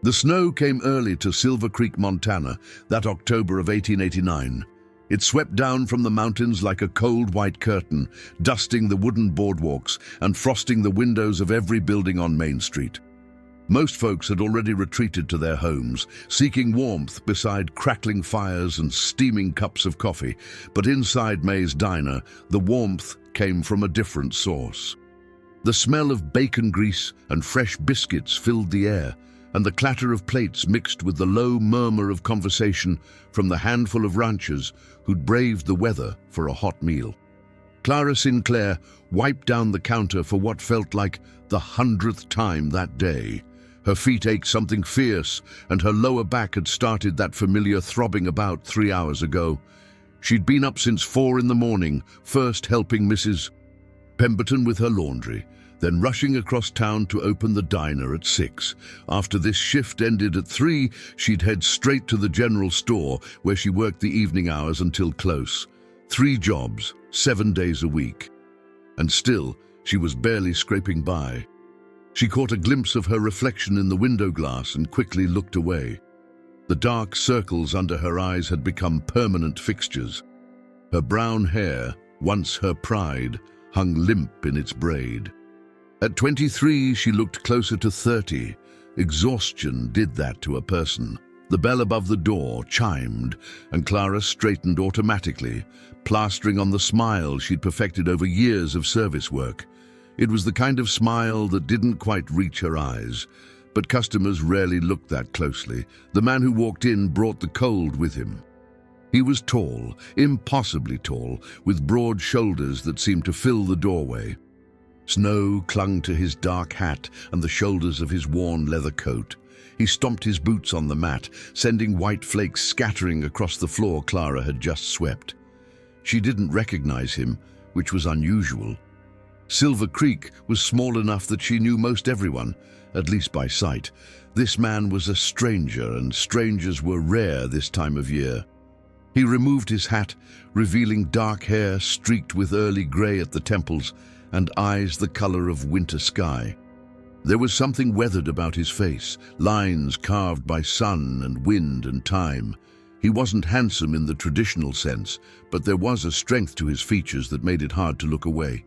The snow came early to Silver Creek, Montana, that October of 1889. It swept down from the mountains like a cold white curtain, dusting the wooden boardwalks and frosting the windows of every building on Main Street. Most folks had already retreated to their homes, seeking warmth beside crackling fires and steaming cups of coffee, but inside May's diner, the warmth came from a different source. The smell of bacon grease and fresh biscuits filled the air, and the clatter of plates mixed with the low murmur of conversation from the handful of ranchers who'd braved the weather for a hot meal. Clara Sinclair wiped down the counter for what felt like the 100th time that day. Her feet ached something fierce, and her lower back had started that familiar throbbing about 3 hours ago. She'd been up since 4 in the morning, first helping Mrs. Pemberton with her laundry, then rushing across town to open the diner at 6. After this shift ended at 3, she'd head straight to the general store, where she worked the evening hours until close. 3 jobs, 7 days a week. And still, she was barely scraping by. She caught a glimpse of her reflection in the window glass and quickly looked away. The dark circles under her eyes had become permanent fixtures. Her brown hair, once her pride, hung limp in its braid. At 23, she looked closer to 30. Exhaustion did that to a person. The bell above the door chimed, and Clara straightened automatically, plastering on the smile she'd perfected over years of service work. It was the kind of smile that didn't quite reach her eyes, but customers rarely looked that closely. The man who walked in brought the cold with him. He was tall, impossibly tall, with broad shoulders that seemed to fill the doorway. Snow clung to his dark hat and the shoulders of his worn leather coat. He stomped his boots on the mat, sending white flakes scattering across the floor Clara had just swept. She didn't recognize him, which was unusual. Silver Creek was small enough that she knew most everyone, at least by sight. This man was a stranger, and strangers were rare this time of year. He removed his hat, revealing dark hair streaked with early gray at the temples and eyes the color of winter sky. There was something weathered about his face, lines carved by sun and wind and time. He wasn't handsome in the traditional sense, but there was a strength to his features that made it hard to look away.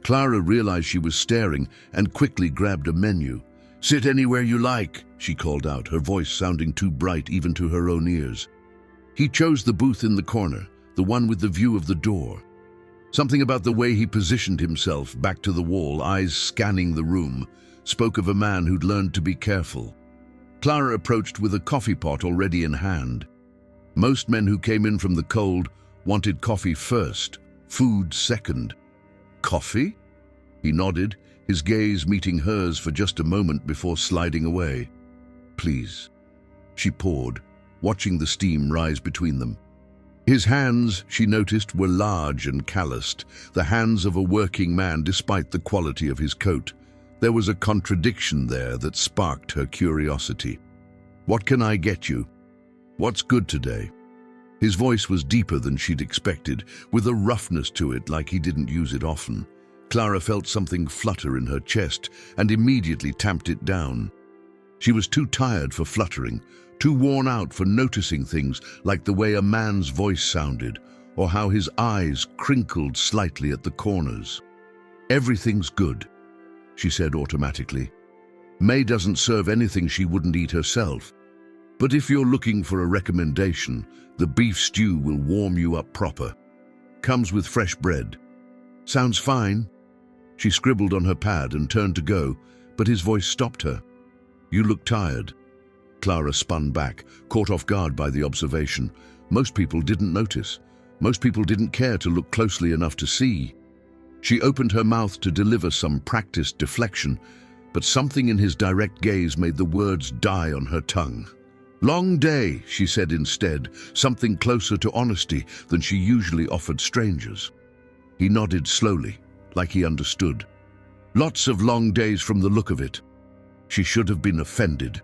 Clara realized she was staring and quickly grabbed a menu. "Sit anywhere you like," she called out, her voice sounding too bright even to her own ears. He chose the booth in the corner, the one with the view of the door. Something about the way he positioned himself, back to the wall, eyes scanning the room, spoke of a man who'd learned to be careful. Clara approached with a coffee pot already in hand. Most men who came in from the cold wanted coffee first, food second. "Coffee?" He nodded, his gaze meeting hers for just a moment before sliding away. "Please." She poured, watching the steam rise between them. His hands, she noticed, were large and calloused, the hands of a working man despite the quality of his coat. There was a contradiction there that sparked her curiosity. "What can I get you? What's good today?" His voice was deeper than she'd expected, with a roughness to it like he didn't use it often. Clara felt something flutter in her chest and immediately tamped it down. She was too tired for fluttering, too worn out for noticing things like the way a man's voice sounded or how his eyes crinkled slightly at the corners. "Everything's good," she said automatically. "May doesn't serve anything she wouldn't eat herself. But if you're looking for a recommendation, the beef stew will warm you up proper. Comes with fresh bread." "Sounds fine." She scribbled on her pad and turned to go, but his voice stopped her. "You look tired." Clara spun back, caught off guard by the observation. Most people didn't notice. Most people didn't care to look closely enough to see. She opened her mouth to deliver some practiced deflection, but something in his direct gaze made the words die on her tongue. "Long day," she said instead, something closer to honesty than she usually offered strangers. He nodded slowly, like he understood. "Lots of long days from the look of it." She should have been offended.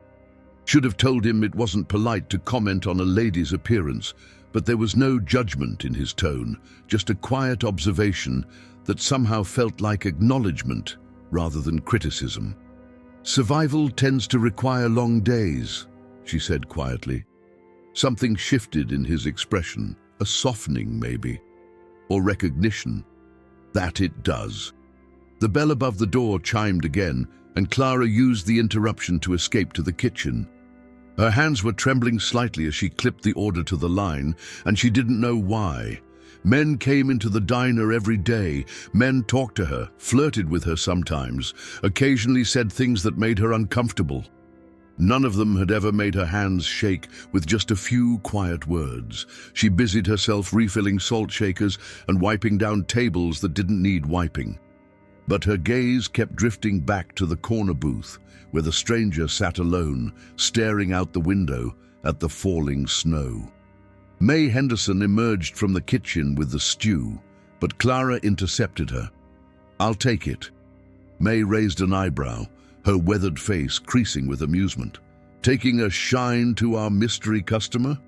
Should have told him it wasn't polite to comment on a lady's appearance, but there was no judgment in his tone, just a quiet observation that somehow felt like acknowledgement rather than criticism. "Survival tends to require long days," she said quietly. Something shifted in his expression, a softening maybe, or recognition. That it does. The bell above the door chimed again, and Clara used the interruption to escape to the kitchen. Her hands were trembling slightly as she clipped the order to the line, and she didn't know why. Men came into the diner every day. Men talked to her, flirted with her sometimes, occasionally said things that made her uncomfortable. None of them had ever made her hands shake with just a few quiet words. She busied herself refilling salt shakers and wiping down tables that didn't need wiping. But her gaze kept drifting back to the corner booth, where the stranger sat alone, staring out the window at the falling snow. May Henderson emerged from the kitchen with the stew, but Clara intercepted her. "I'll take it." May raised an eyebrow, her weathered face creasing with amusement. "Taking a shine to our mystery customer?"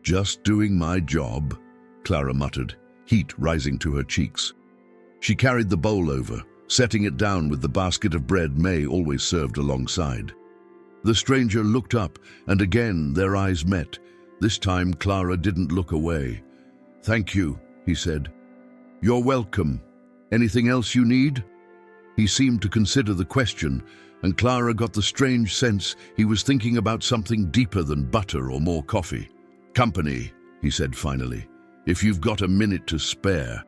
"Just doing my job," Clara muttered, heat rising to her cheeks. She carried the bowl over, setting it down with the basket of bread May always served alongside. The stranger looked up, and again their eyes met. This time Clara didn't look away. "Thank you," he said. "You're welcome. Anything else you need?" He seemed to consider the question, and Clara got the strange sense he was thinking about something deeper than butter or more coffee. "Company," he said finally, "if you've got a minute to spare."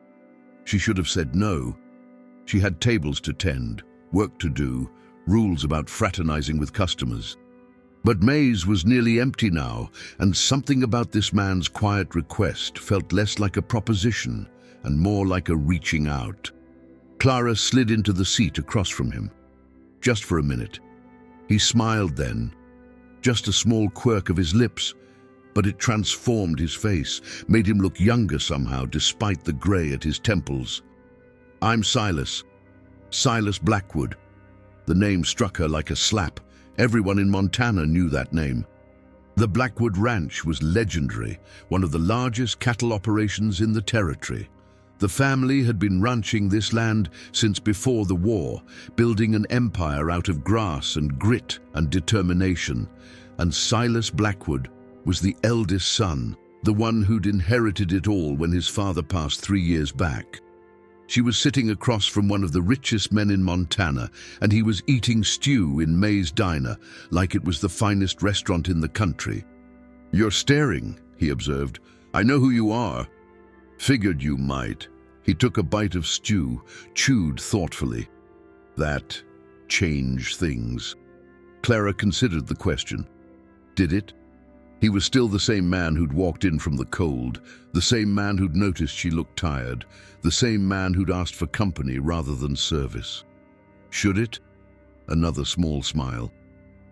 She should have said no. She had tables to tend, work to do, rules about fraternizing with customers. But May's was nearly empty now, and something about this man's quiet request felt less like a proposition and more like a reaching out. Clara slid into the seat across from him. Just for a minute. He smiled then, just a small quirk of his lips, but it transformed his face, made him look younger somehow despite the grey at his temples. "I'm Silas. Silas Blackwood." The name struck her like a slap. Everyone in Montana knew that name. The Blackwood Ranch was legendary, one of the largest cattle operations in the territory. The family had been ranching this land since before the war, building an empire out of grass and grit and determination. And Silas Blackwood was the eldest son, the one who'd inherited it all when his father passed 3 years back. She was sitting across from one of the richest men in Montana, and he was eating stew in May's diner like it was the finest restaurant in the country. "You're staring," he observed. "I know who you are." "Figured you might." He took a bite of stew, chewed thoughtfully. "That change things?" Clara considered the question. Did it? He was still the same man who'd walked in from the cold, the same man who'd noticed she looked tired, the same man who'd asked for company rather than service. "Should it?" Another small smile.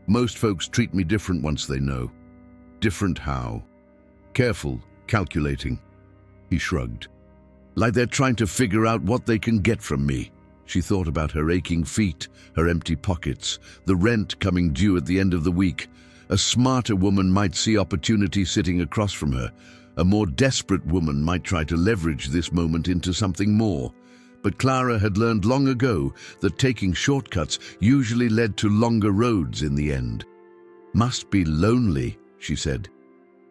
"Most folks treat me different once they know." "Different how?" "Careful, calculating." He shrugged. "Like they're trying to figure out what they can get from me." She thought about her aching feet, her empty pockets, the rent coming due at the end of the week. A smarter woman might see opportunity sitting across from her. A more desperate woman might try to leverage this moment into something more. But Clara had learned long ago that taking shortcuts usually led to longer roads in the end. "Must be lonely," she said.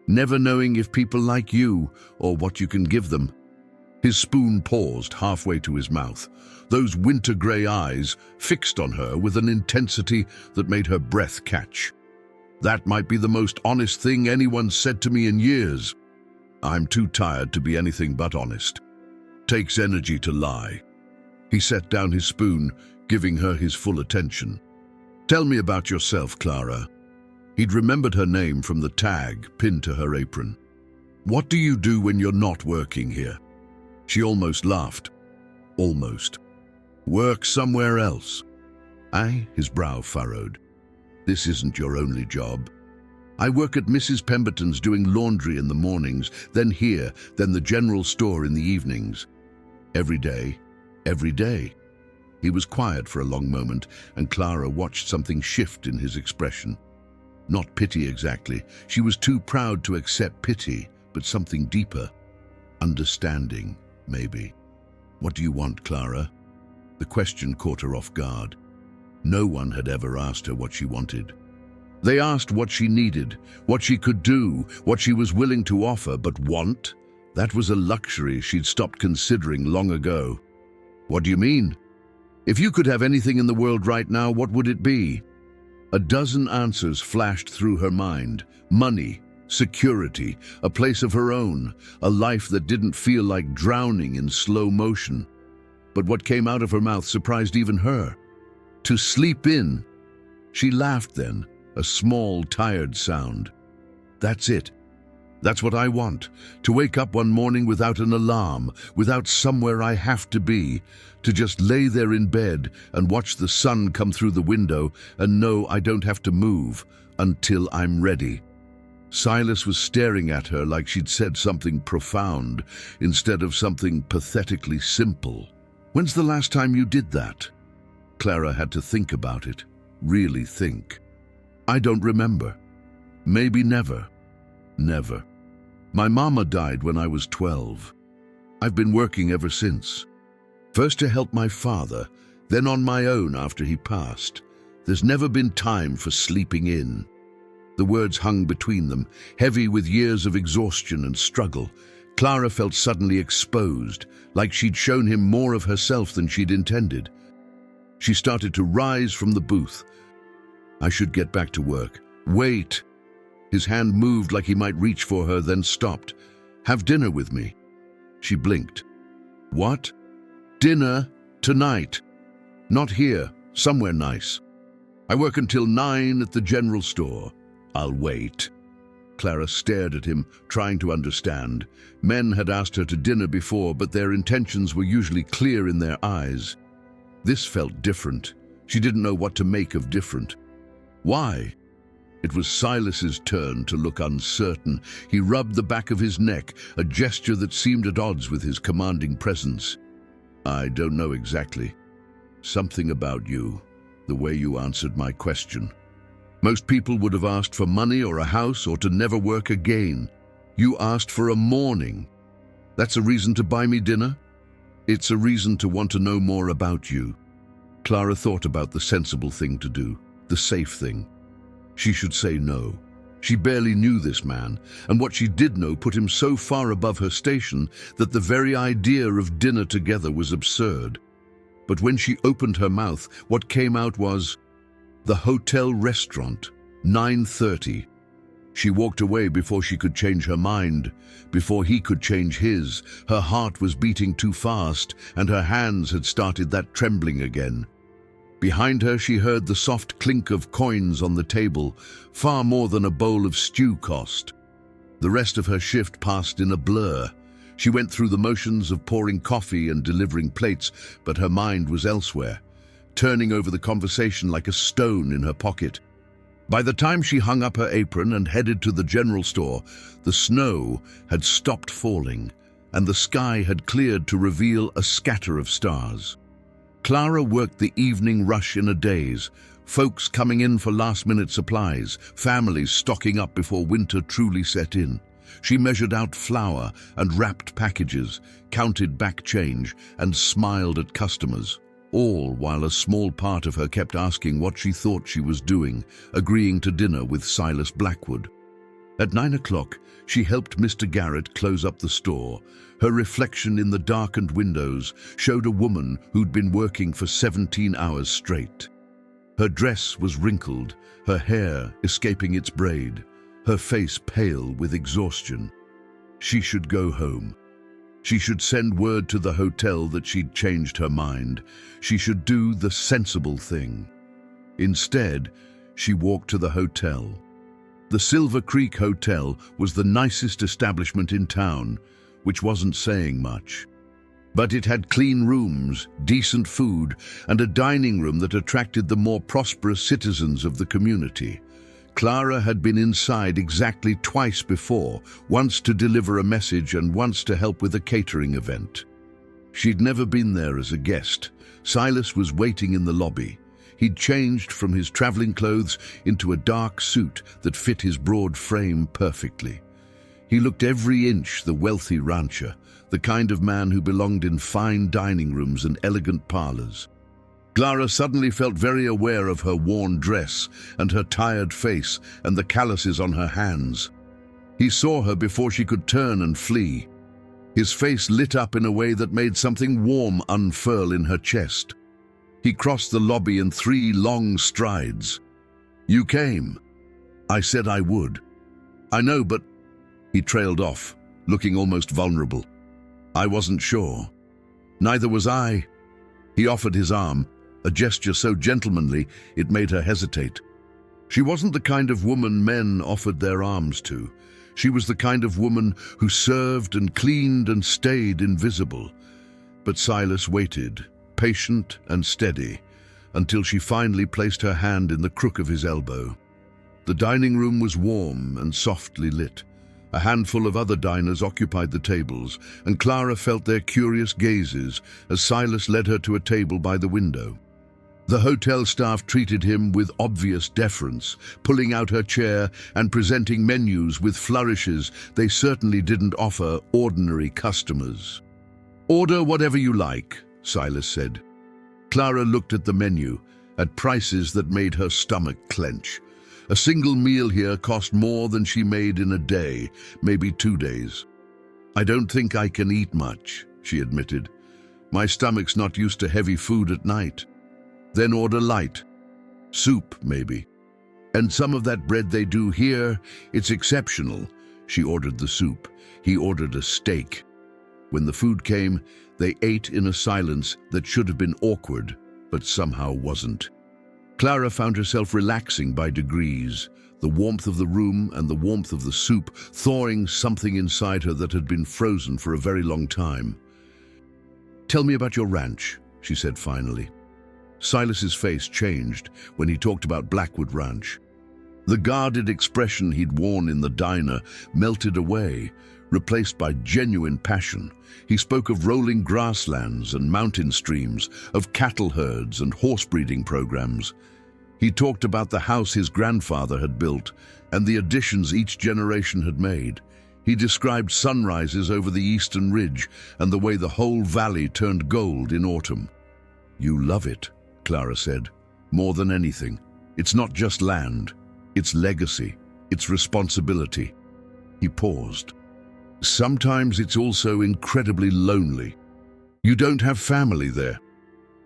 "Never knowing if people like you or what you can give them." His spoon paused halfway to his mouth, those winter-grey eyes fixed on her with an intensity that made her breath catch. "That might be the most honest thing anyone's said to me in years." "I'm too tired to be anything but honest. Takes energy to lie." He set down his spoon, giving her his full attention. "Tell me about yourself, Clara." He'd remembered her name from the tag pinned to her apron. "What do you do when you're not working here?" She almost laughed. Almost. "Work somewhere else?" His brow furrowed. "This isn't your only job." "I work at Mrs. Pemberton's doing laundry in the mornings, then here, then the general store in the evenings." "Every day?" "Every day." He was quiet for a long moment, and Clara watched something shift in his expression. Not pity exactly. She was too proud to accept pity, but something deeper. Understanding, maybe. "What do you want, Clara?" The question caught her off guard. No one had ever asked her what she wanted. They asked what she needed, what she could do, what she was willing to offer, but want? That was a luxury she'd stopped considering long ago. What do you mean? If you could have anything in the world right now, what would it be? A dozen answers flashed through her mind. Money, security, a place of her own, a life that didn't feel like drowning in slow motion. But what came out of her mouth surprised even her. To sleep in. She laughed then, a small, tired sound. That's it. That's what I want. To wake up one morning without an alarm, without somewhere I have to be, to just lay there in bed and watch the sun come through the window and know I don't have to move until I'm ready. Silas was staring at her like she'd said something profound instead of something pathetically simple. When's the last time you did that? Clara had to think about it, really think. I don't remember. Maybe never. Never. My mama died when I was 12. I've been working ever since. First to help my father, then on my own after he passed. There's never been time for sleeping in. The words hung between them, heavy with years of exhaustion and struggle. Clara felt suddenly exposed, like she'd shown him more of herself than she'd intended. She started to rise from the booth. I should get back to work. Wait. His hand moved like he might reach for her, then stopped. Have dinner with me. She blinked. What? Dinner? Tonight. Not here. Somewhere nice. I work until 9 at the general store. I'll wait. Clara stared at him, trying to understand. Men had asked her to dinner before, but their intentions were usually clear in their eyes. This felt different. She didn't know what to make of different. Why? It was Silas's turn to look uncertain. He rubbed the back of his neck, a gesture that seemed at odds with his commanding presence. I don't know exactly. Something about you, the way you answered my question. Most people would have asked for money or a house or to never work again. You asked for a morning. That's a reason to buy me dinner? It's a reason to want to know more about you. Clara thought about the sensible thing to do, the safe thing. She should say no. She barely knew this man, and what she did know put him so far above her station that the very idea of dinner together was absurd. But when she opened her mouth, what came out was, the hotel restaurant, 9:30. She walked away before she could change her mind, before he could change his. Her heart was beating too fast, and her hands had started that trembling again. Behind her she heard the soft clink of coins on the table, far more than a bowl of stew cost. The rest of her shift passed in a blur. She went through the motions of pouring coffee and delivering plates, but her mind was elsewhere, turning over the conversation like a stone in her pocket. By the time she hung up her apron and headed to the general store, the snow had stopped falling, and the sky had cleared to reveal a scatter of stars. Clara worked the evening rush in a daze, folks coming in for last-minute supplies, families stocking up before winter truly set in. She measured out flour and wrapped packages, counted back change, and smiled at customers, all while a small part of her kept asking what she thought she was doing, agreeing to dinner with Silas Blackwood. At 9 o'clock, she helped Mr. Garrett close up the store. Her reflection in the darkened windows showed a woman who'd been working for 17 hours straight. Her dress was wrinkled, her hair escaping its braid, her face pale with exhaustion. She should go home. She should send word to the hotel that she'd changed her mind. She should do the sensible thing. Instead, she walked to the hotel. The Silver Creek Hotel was the nicest establishment in town, which wasn't saying much. But it had clean rooms, decent food, and a dining room that attracted the more prosperous citizens of the community. Clara had been inside exactly twice before, once to deliver a message and once to help with a catering event. She'd never been there as a guest. Silas was waiting in the lobby. He'd changed from his traveling clothes into a dark suit that fit his broad frame perfectly. He looked every inch the wealthy rancher, the kind of man who belonged in fine dining rooms and elegant parlors. Clara suddenly felt very aware of her worn dress and her tired face and the calluses on her hands. He saw her before she could turn and flee. His face lit up in a way that made something warm unfurl in her chest. He crossed the lobby in 3 long strides. "You came. I said I would." "I know, but—" He trailed off, looking almost vulnerable. "I wasn't sure." "Neither was I." He offered his arm, a gesture so gentlemanly it made her hesitate. She wasn't the kind of woman men offered their arms to. She was the kind of woman who served and cleaned and stayed invisible. But Silas waited, patient and steady, until she finally placed her hand in the crook of his elbow. The dining room was warm and softly lit. A handful of other diners occupied the tables, and Clara felt their curious gazes as Silas led her to a table by the window. The hotel staff treated him with obvious deference, pulling out her chair and presenting menus with flourishes they certainly didn't offer ordinary customers. "Order whatever you like," Silas said. Clara looked at the menu, at prices that made her stomach clench. A single meal here cost more than she made in a day, maybe 2 days. "I don't think I can eat much," she admitted. "My stomach's not used to heavy food at night." "Then order light. Soup, maybe. And some of that bread they do here, it's exceptional." She ordered the soup. He ordered a steak. When the food came, they ate in a silence that should have been awkward, but somehow wasn't. Clara found herself relaxing by degrees, the warmth of the room and the warmth of the soup thawing something inside her that had been frozen for a very long time. "Tell me about your ranch," she said finally. Silas's face changed when he talked about Blackwood Ranch. The guarded expression he'd worn in the diner melted away, replaced by genuine passion. He spoke of rolling grasslands and mountain streams, of cattle herds and horse breeding programs. He talked about the house his grandfather had built and the additions each generation had made. He described sunrises over the eastern ridge and the way the whole valley turned gold in autumn. "You love it," Clara said, "more than anything. It's not just land. It's legacy. It's responsibility." He paused. "Sometimes it's also incredibly lonely. You don't have family there.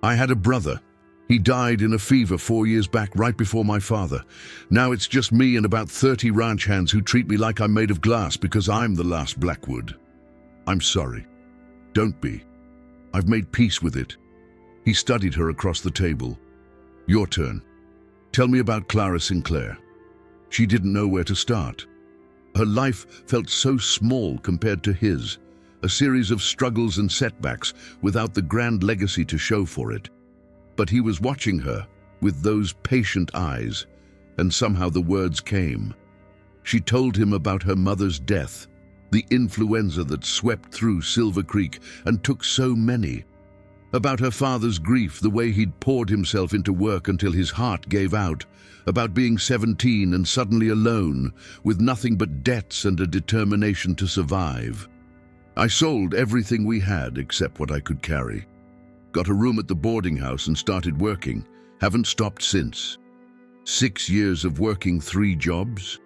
I had a brother. He died in a fever 4 years back, right before my father. Now it's just me and about 30 ranch hands who treat me like I'm made of glass because I'm the last Blackwood. I'm sorry. Don't be. I've made peace with it." He studied her across the table. "Your turn. Tell me about Clara Sinclair." She didn't know where to start. Her life felt so small compared to his, a series of struggles and setbacks without the grand legacy to show for it. But he was watching her with those patient eyes, and somehow the words came. She told him about her mother's death, the influenza that swept through Silver Creek and took so many. About her father's grief, the way he'd poured himself into work until his heart gave out. About being 17 and suddenly alone, with nothing but debts and a determination to survive. "I sold everything we had except what I could carry. Got a room at the boarding house and started working. Haven't stopped since. 6 years of working 3 jobs,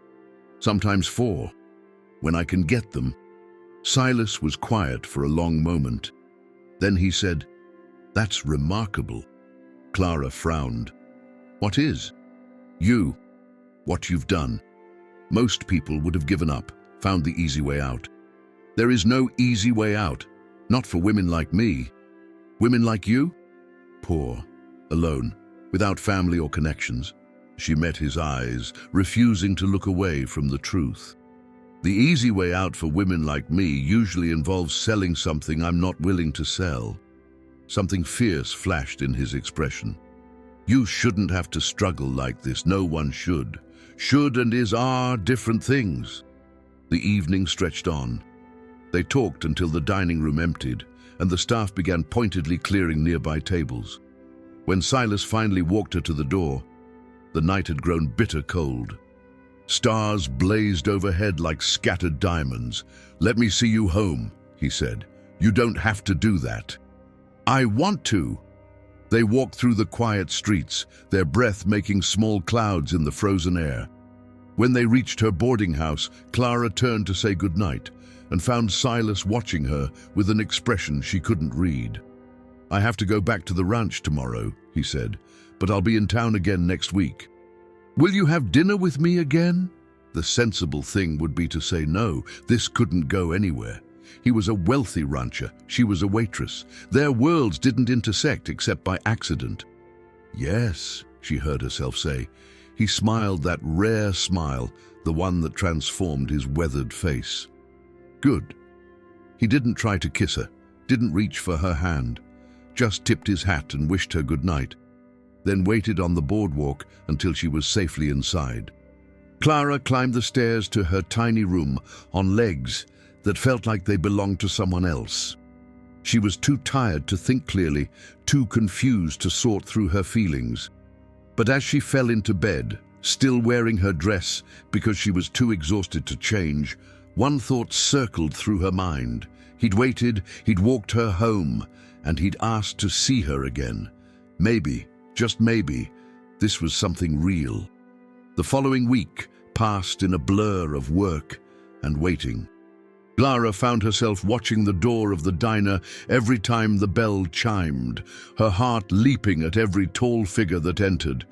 sometimes 4, when I can get them." Silas was quiet for a long moment. Then he said, "That's remarkable." Clara frowned. "What is?" "You. What you've done. Most people would have given up, found the easy way out. There is no easy way out, not for women like me. Women like you? Poor, alone, without family or connections." She met his eyes, refusing to look away from the truth. "The easy way out for women like me usually involves selling something I'm not willing to sell." Something fierce flashed in his expression. "You shouldn't have to struggle like this. No one should. Should and is are different things." The evening stretched on. They talked until the dining room emptied, and the staff began pointedly clearing nearby tables. When Silas finally walked her to the door, the night had grown bitter cold. Stars blazed overhead like scattered diamonds. "Let me see you home," he said. "You don't have to do that." "I want to." They walked through the quiet streets, their breath making small clouds in the frozen air. When they reached her boarding house, Clara turned to say goodnight and found Silas watching her with an expression she couldn't read. "I have to go back to the ranch tomorrow," he said, "but I'll be in town again next week." "Will you have dinner with me again?" The sensible thing would be to say no. This couldn't go anywhere. He was a wealthy rancher, she was a waitress. Their worlds didn't intersect except by accident. "Yes," she heard herself say. He smiled that rare smile, the one that transformed his weathered face. Good. He didn't try to kiss her, didn't reach for her hand, just tipped his hat and wished her good night, then waited on the boardwalk until she was safely inside. Clara climbed the stairs to her tiny room on legs that felt like they belonged to someone else. She was too tired to think clearly, too confused to sort through her feelings. But as she fell into bed, still wearing her dress because she was too exhausted to change, one thought circled through her mind. He'd waited, he'd walked her home, and he'd asked to see her again. Maybe, just maybe, this was something real. The following week passed in a blur of work and waiting. Clara found herself watching the door of the diner every time the bell chimed, her heart leaping at every tall figure that entered.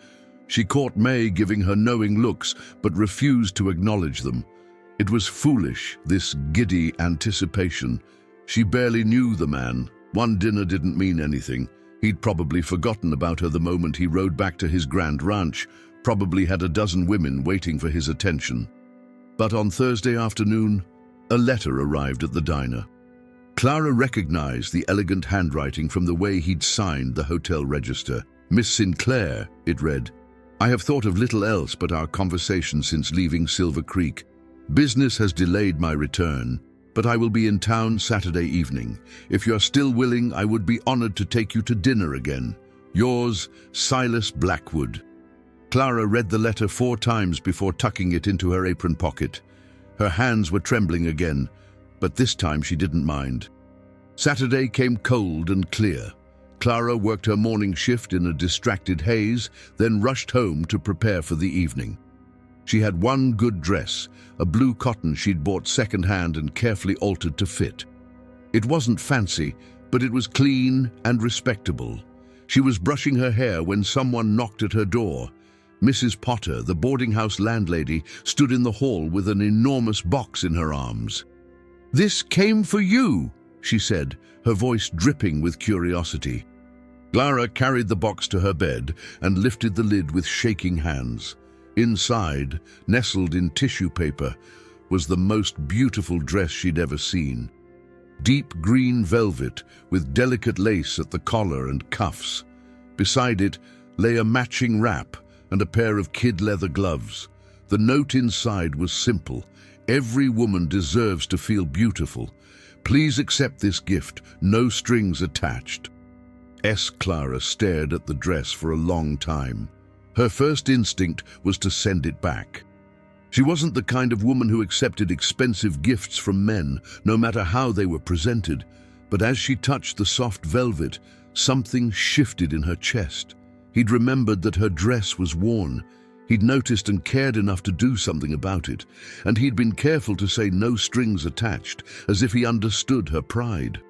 She caught May giving her knowing looks, but refused to acknowledge them. It was foolish, this giddy anticipation. She barely knew the man. One dinner didn't mean anything. He'd probably forgotten about her the moment he rode back to his grand ranch, probably had a dozen women waiting for his attention. But on Thursday afternoon, a letter arrived at the diner. Clara recognized the elegant handwriting from the way he'd signed the hotel register. "Miss Sinclair," it read, "I have thought of little else but our conversation since leaving Silver Creek. Business has delayed my return, but I will be in town Saturday evening. If you're still willing, I would be honored to take you to dinner again. Yours, Silas Blackwood." Clara read the letter 4 times before tucking it into her apron pocket. Her hands were trembling again, but this time she didn't mind. Saturday came cold and clear. Clara worked her morning shift in a distracted haze, then rushed home to prepare for the evening. She had one good dress, a blue cotton she'd bought second-hand and carefully altered to fit. It wasn't fancy, but it was clean and respectable. She was brushing her hair when someone knocked at her door. Mrs. Potter, the boarding house landlady, stood in the hall with an enormous box in her arms. "This came for you," she said, her voice dripping with curiosity. Clara carried the box to her bed and lifted the lid with shaking hands. Inside, nestled in tissue paper, was the most beautiful dress she'd ever seen. Deep green velvet with delicate lace at the collar and cuffs. Beside it lay a matching wrap and a pair of kid leather gloves. The note inside was simple. "Every woman deserves to feel beautiful. Please accept this gift, no strings attached." Clara stared at the dress for a long time. Her first instinct was to send it back. She wasn't the kind of woman who accepted expensive gifts from men, no matter how they were presented. But as she touched the soft velvet, something shifted in her chest. He'd remembered that her dress was worn. He'd noticed and cared enough to do something about it, and he'd been careful to say no strings attached, as if he understood her pride.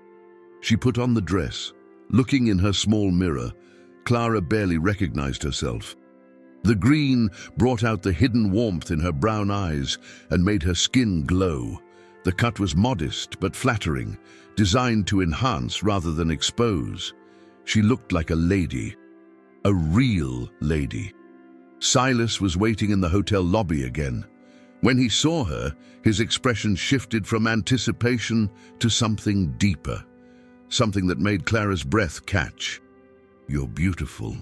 She put on the dress. Looking in her small mirror, Clara barely recognized herself. The green brought out the hidden warmth in her brown eyes and made her skin glow. The cut was modest but flattering, designed to enhance rather than expose. She looked like a lady. A real lady. Silas was waiting in the hotel lobby again. When he saw her, his expression shifted from anticipation to something deeper, something that made Clara's breath catch. "You're beautiful,"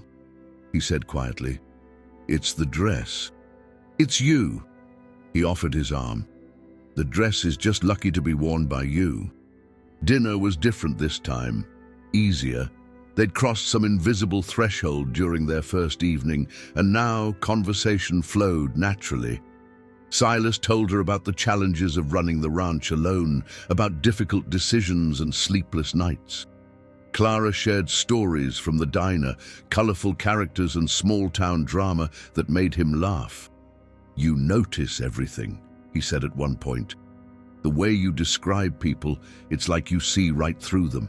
he said quietly. "It's the dress." "It's you." He offered his arm. "The dress is just lucky to be worn by you." Dinner was different this time, easier. They'd crossed some invisible threshold during their first evening, and now conversation flowed naturally. Silas told her about the challenges of running the ranch alone, about difficult decisions and sleepless nights. Clara shared stories from the diner, colorful characters and small-town drama that made him laugh. "You notice everything," he said at one point. "The way you describe people, it's like you see right through them.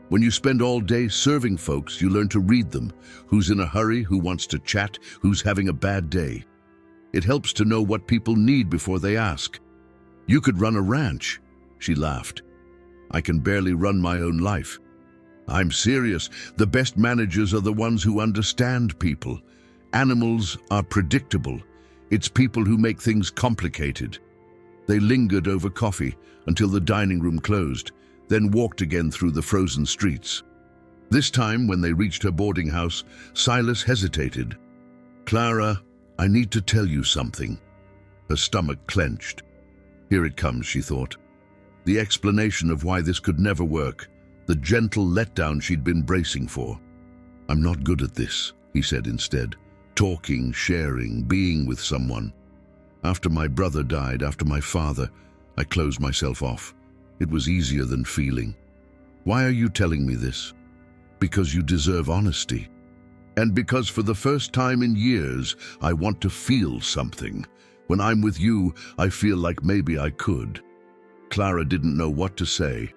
When you spend all day serving folks, you learn to read them. Who's in a hurry, who wants to chat, who's having a bad day. It helps to know what people need before they ask. You could run a ranch," she laughed. "I can barely run my own life." "I'm serious. The best managers are the ones who understand people. Animals are predictable. It's people who make things complicated." They lingered over coffee until the dining room closed, then walked again through the frozen streets. This time, when they reached her boarding house, Silas hesitated. "Clara, I need to tell you something." Her stomach clenched. Here it comes, she thought. The explanation of why this could never work, the gentle letdown she'd been bracing for. "I'm not good at this," he said instead. "Talking, sharing, being with someone. After my brother died, after my father, I closed myself off. It was easier than feeling." "Why are you telling me this?" "Because you deserve honesty. And because for the first time in years, I want to feel something. When I'm with you, I feel like maybe I could." Clara didn't know what to say.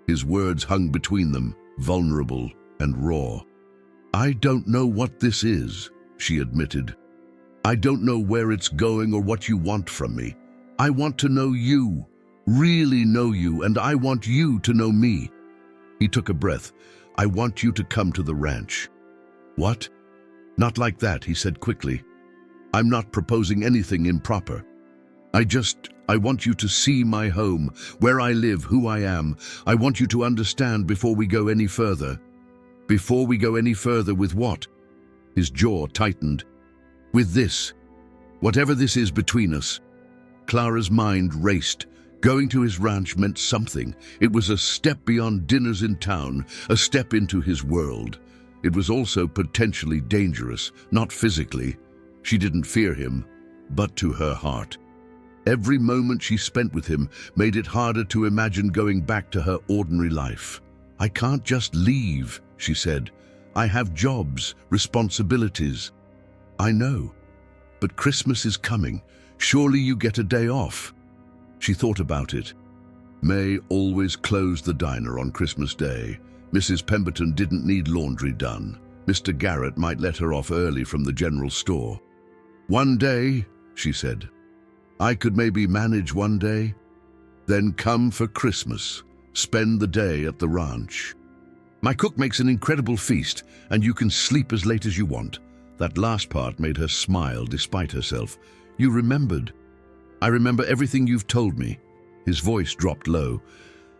His words hung between them, vulnerable and raw. "I don't know what this is," she admitted. "I don't know where it's going or what you want from me. I want to know you, really know you, and I want you to know me." He took a breath. "I want you to come to the ranch." "What?" "Not like that," he said quickly. "I'm not proposing anything improper. I want you to see my home, where I live, who I am. I want you to understand before we go any further." "Before we go any further with what?" His jaw tightened. "With this. Whatever this is between us." Clara's mind raced. Going to his ranch meant something. It was a step beyond dinners in town, a step into his world. It was also potentially dangerous, not physically. She didn't fear him, but to her heart. Every moment she spent with him made it harder to imagine going back to her ordinary life. "I can't just leave," she said. "I have jobs, responsibilities." "I know, but Christmas is coming. Surely you get a day off." She thought about it. May always closed the diner on Christmas Day. Mrs. Pemberton didn't need laundry done. Mr. Garrett might let her off early from the general store. "One day," she said. "I could maybe manage one day. Then come for Christmas. Spend the day at the ranch. My cook makes an incredible feast, and you can sleep as late as you want." That last part made her smile despite herself. "You remembered." "I remember everything you've told me." His voice dropped low.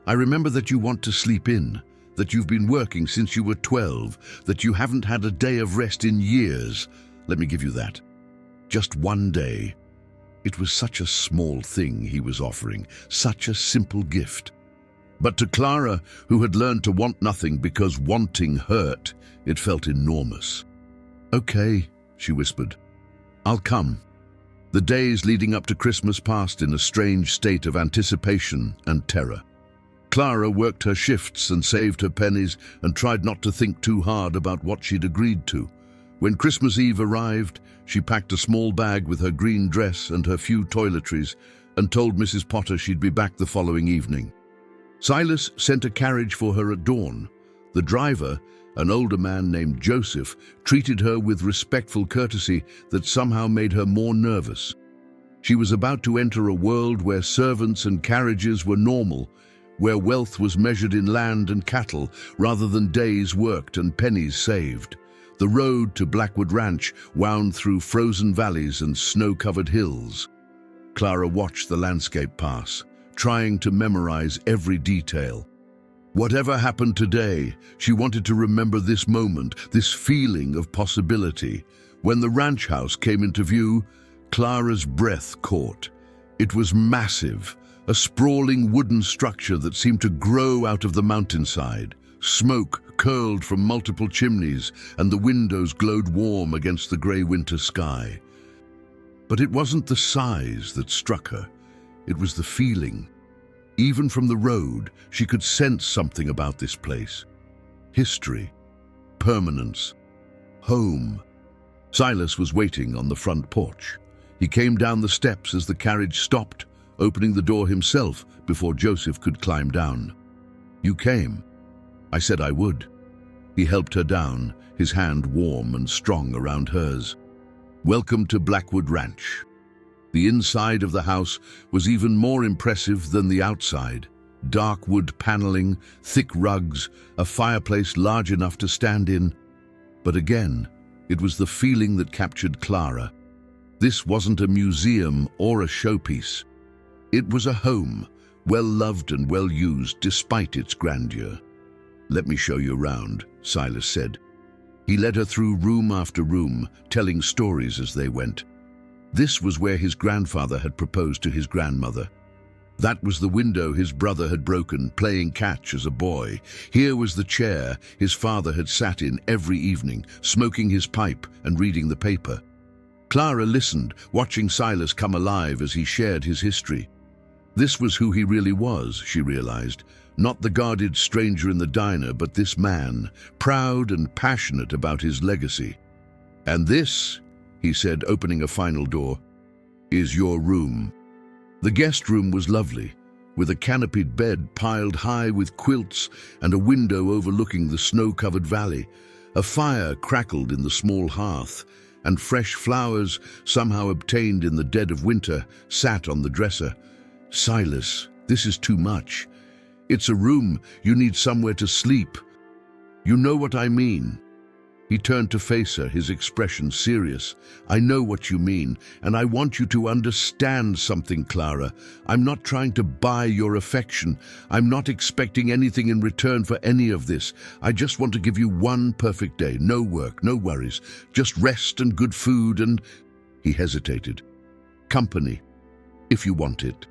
"I remember that you want to sleep in, that you've been working since you were 12, that you haven't had a day of rest in years. Let me give you that. Just one day." It was such a small thing he was offering, such a simple gift. But to Clara, who had learned to want nothing because wanting hurt, it felt enormous. "Okay," she whispered. "I'll come." The days leading up to Christmas passed in a strange state of anticipation and terror. Clara worked her shifts and saved her pennies and tried not to think too hard about what she'd agreed to. When Christmas Eve arrived, she packed a small bag with her green dress and her few toiletries and told Mrs. Potter she'd be back the following evening. Silas sent a carriage for her at dawn. The driver, an older man named Joseph, treated her with respectful courtesy that somehow made her more nervous. She was about to enter a world where servants and carriages were normal, where wealth was measured in land and cattle rather than days worked and pennies saved. The road to Blackwood Ranch wound through frozen valleys and snow-covered hills. Clara watched the landscape pass, trying to memorize every detail. Whatever happened today, she wanted to remember this moment, this feeling of possibility. When the ranch house came into view, Clara's breath caught. It was massive, a sprawling wooden structure that seemed to grow out of the mountainside. Smoke curled from multiple chimneys, and the windows glowed warm against the grey winter sky. But it wasn't the size that struck her. It was the feeling. Even from the road, she could sense something about this place. history, permanence, home. Silas was waiting on the front porch. He came down the steps as the carriage stopped, opening the door himself before Joseph could climb down. "You came. I said I would." He helped her down, his hand warm and strong around hers. "Welcome to Blackwood Ranch." The inside of the house was even more impressive than the outside. Dark wood paneling, thick rugs, a fireplace large enough to stand in. But again, it was the feeling that captured Clara. This wasn't a museum or a showpiece. It was a home, well-loved and well-used despite its grandeur. "Let me show you around," Silas said. He led her through room after room, telling stories as they went. This was where his grandfather had proposed to his grandmother. That was the window his brother had broken, playing catch as a boy. Here was the chair his father had sat in every evening, smoking his pipe and reading the paper. Clara listened, watching Silas come alive as he shared his history. This was who he really was, she realized. Not the guarded stranger in the diner, but this man, proud and passionate about his legacy. "And this," he said, opening a final door, "is your room." The guest room was lovely, with a canopied bed piled high with quilts and a window overlooking the snow-covered valley. A fire crackled in the small hearth, and fresh flowers, somehow obtained in the dead of winter, sat on the dresser. "Silas, this is too much. It's a room. You need somewhere to sleep. You know what I mean." He turned to face her, his expression serious. "I know what you mean, and I want you to understand something, Clara. I'm not trying to buy your affection. I'm not expecting anything in return for any of this. I just want to give you one perfect day. No work, no worries. Just rest and good food and—" He hesitated. "Company, if you want it."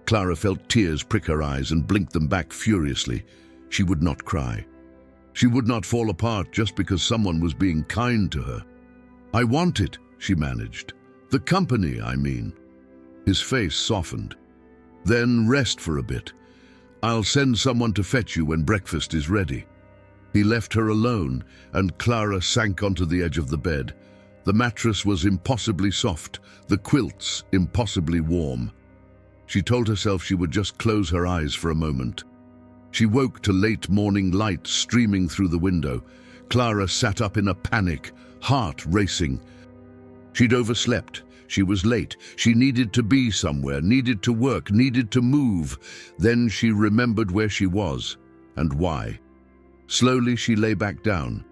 Clara felt tears prick her eyes and blinked them back furiously. She would not cry. She would not fall apart just because someone was being kind to her. "I want it," she managed. "The company, I mean." His face softened. "Then rest for a bit. I'll send someone to fetch you when breakfast is ready." He left her alone, and Clara sank onto the edge of the bed. The mattress was impossibly soft, the quilts impossibly warm. She told herself she would just close her eyes for a moment. She woke to late morning light streaming through the window. Clara sat up in a panic, heart racing. She'd overslept. She was late. She needed to be somewhere, needed to work, needed to move. Then she remembered where she was and why. Slowly she lay back down.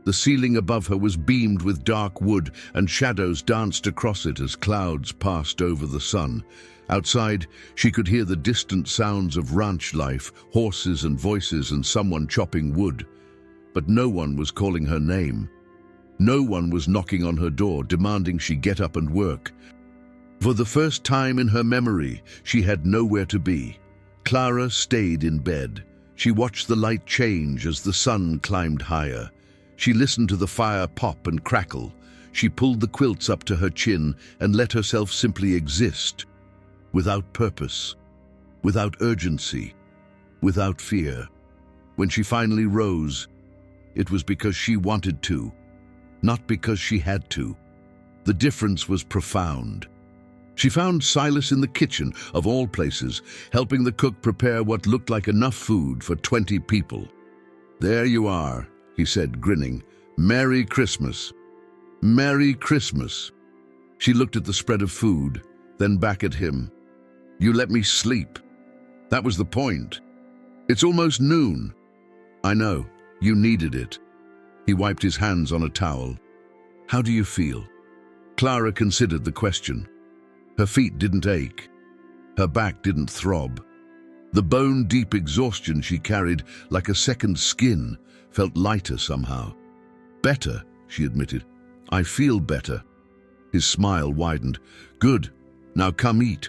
The ceiling above her was beamed with dark wood, and shadows danced across it as clouds passed over the sun. Outside, she could hear the distant sounds of ranch life, horses and voices and someone chopping wood. But no one was calling her name. No one was knocking on her door, demanding she get up and work. For the first time in her memory, she had nowhere to be. Clara stayed in bed. She watched the light change as the sun climbed higher. She listened to the fire pop and crackle. She pulled the quilts up to her chin and let herself simply exist. Without purpose, without urgency, without fear. When she finally rose, it was because she wanted to, not because she had to. The difference was profound. She found Silas in the kitchen, of all places, helping the cook prepare what looked like enough food for 20 people. "There you are," he said, grinning. "Merry Christmas." "Merry Christmas." She looked at the spread of food, then back at him. "You let me sleep. That was the point. It's almost noon." "I know. You needed it." He wiped his hands on a towel. "How do you feel?" Clara considered the question. Her feet didn't ache. Her back didn't throb. The bone-deep exhaustion she carried, like a second skin, felt lighter somehow. "Better," she admitted. "I feel better." His smile widened. "Good. Now come eat.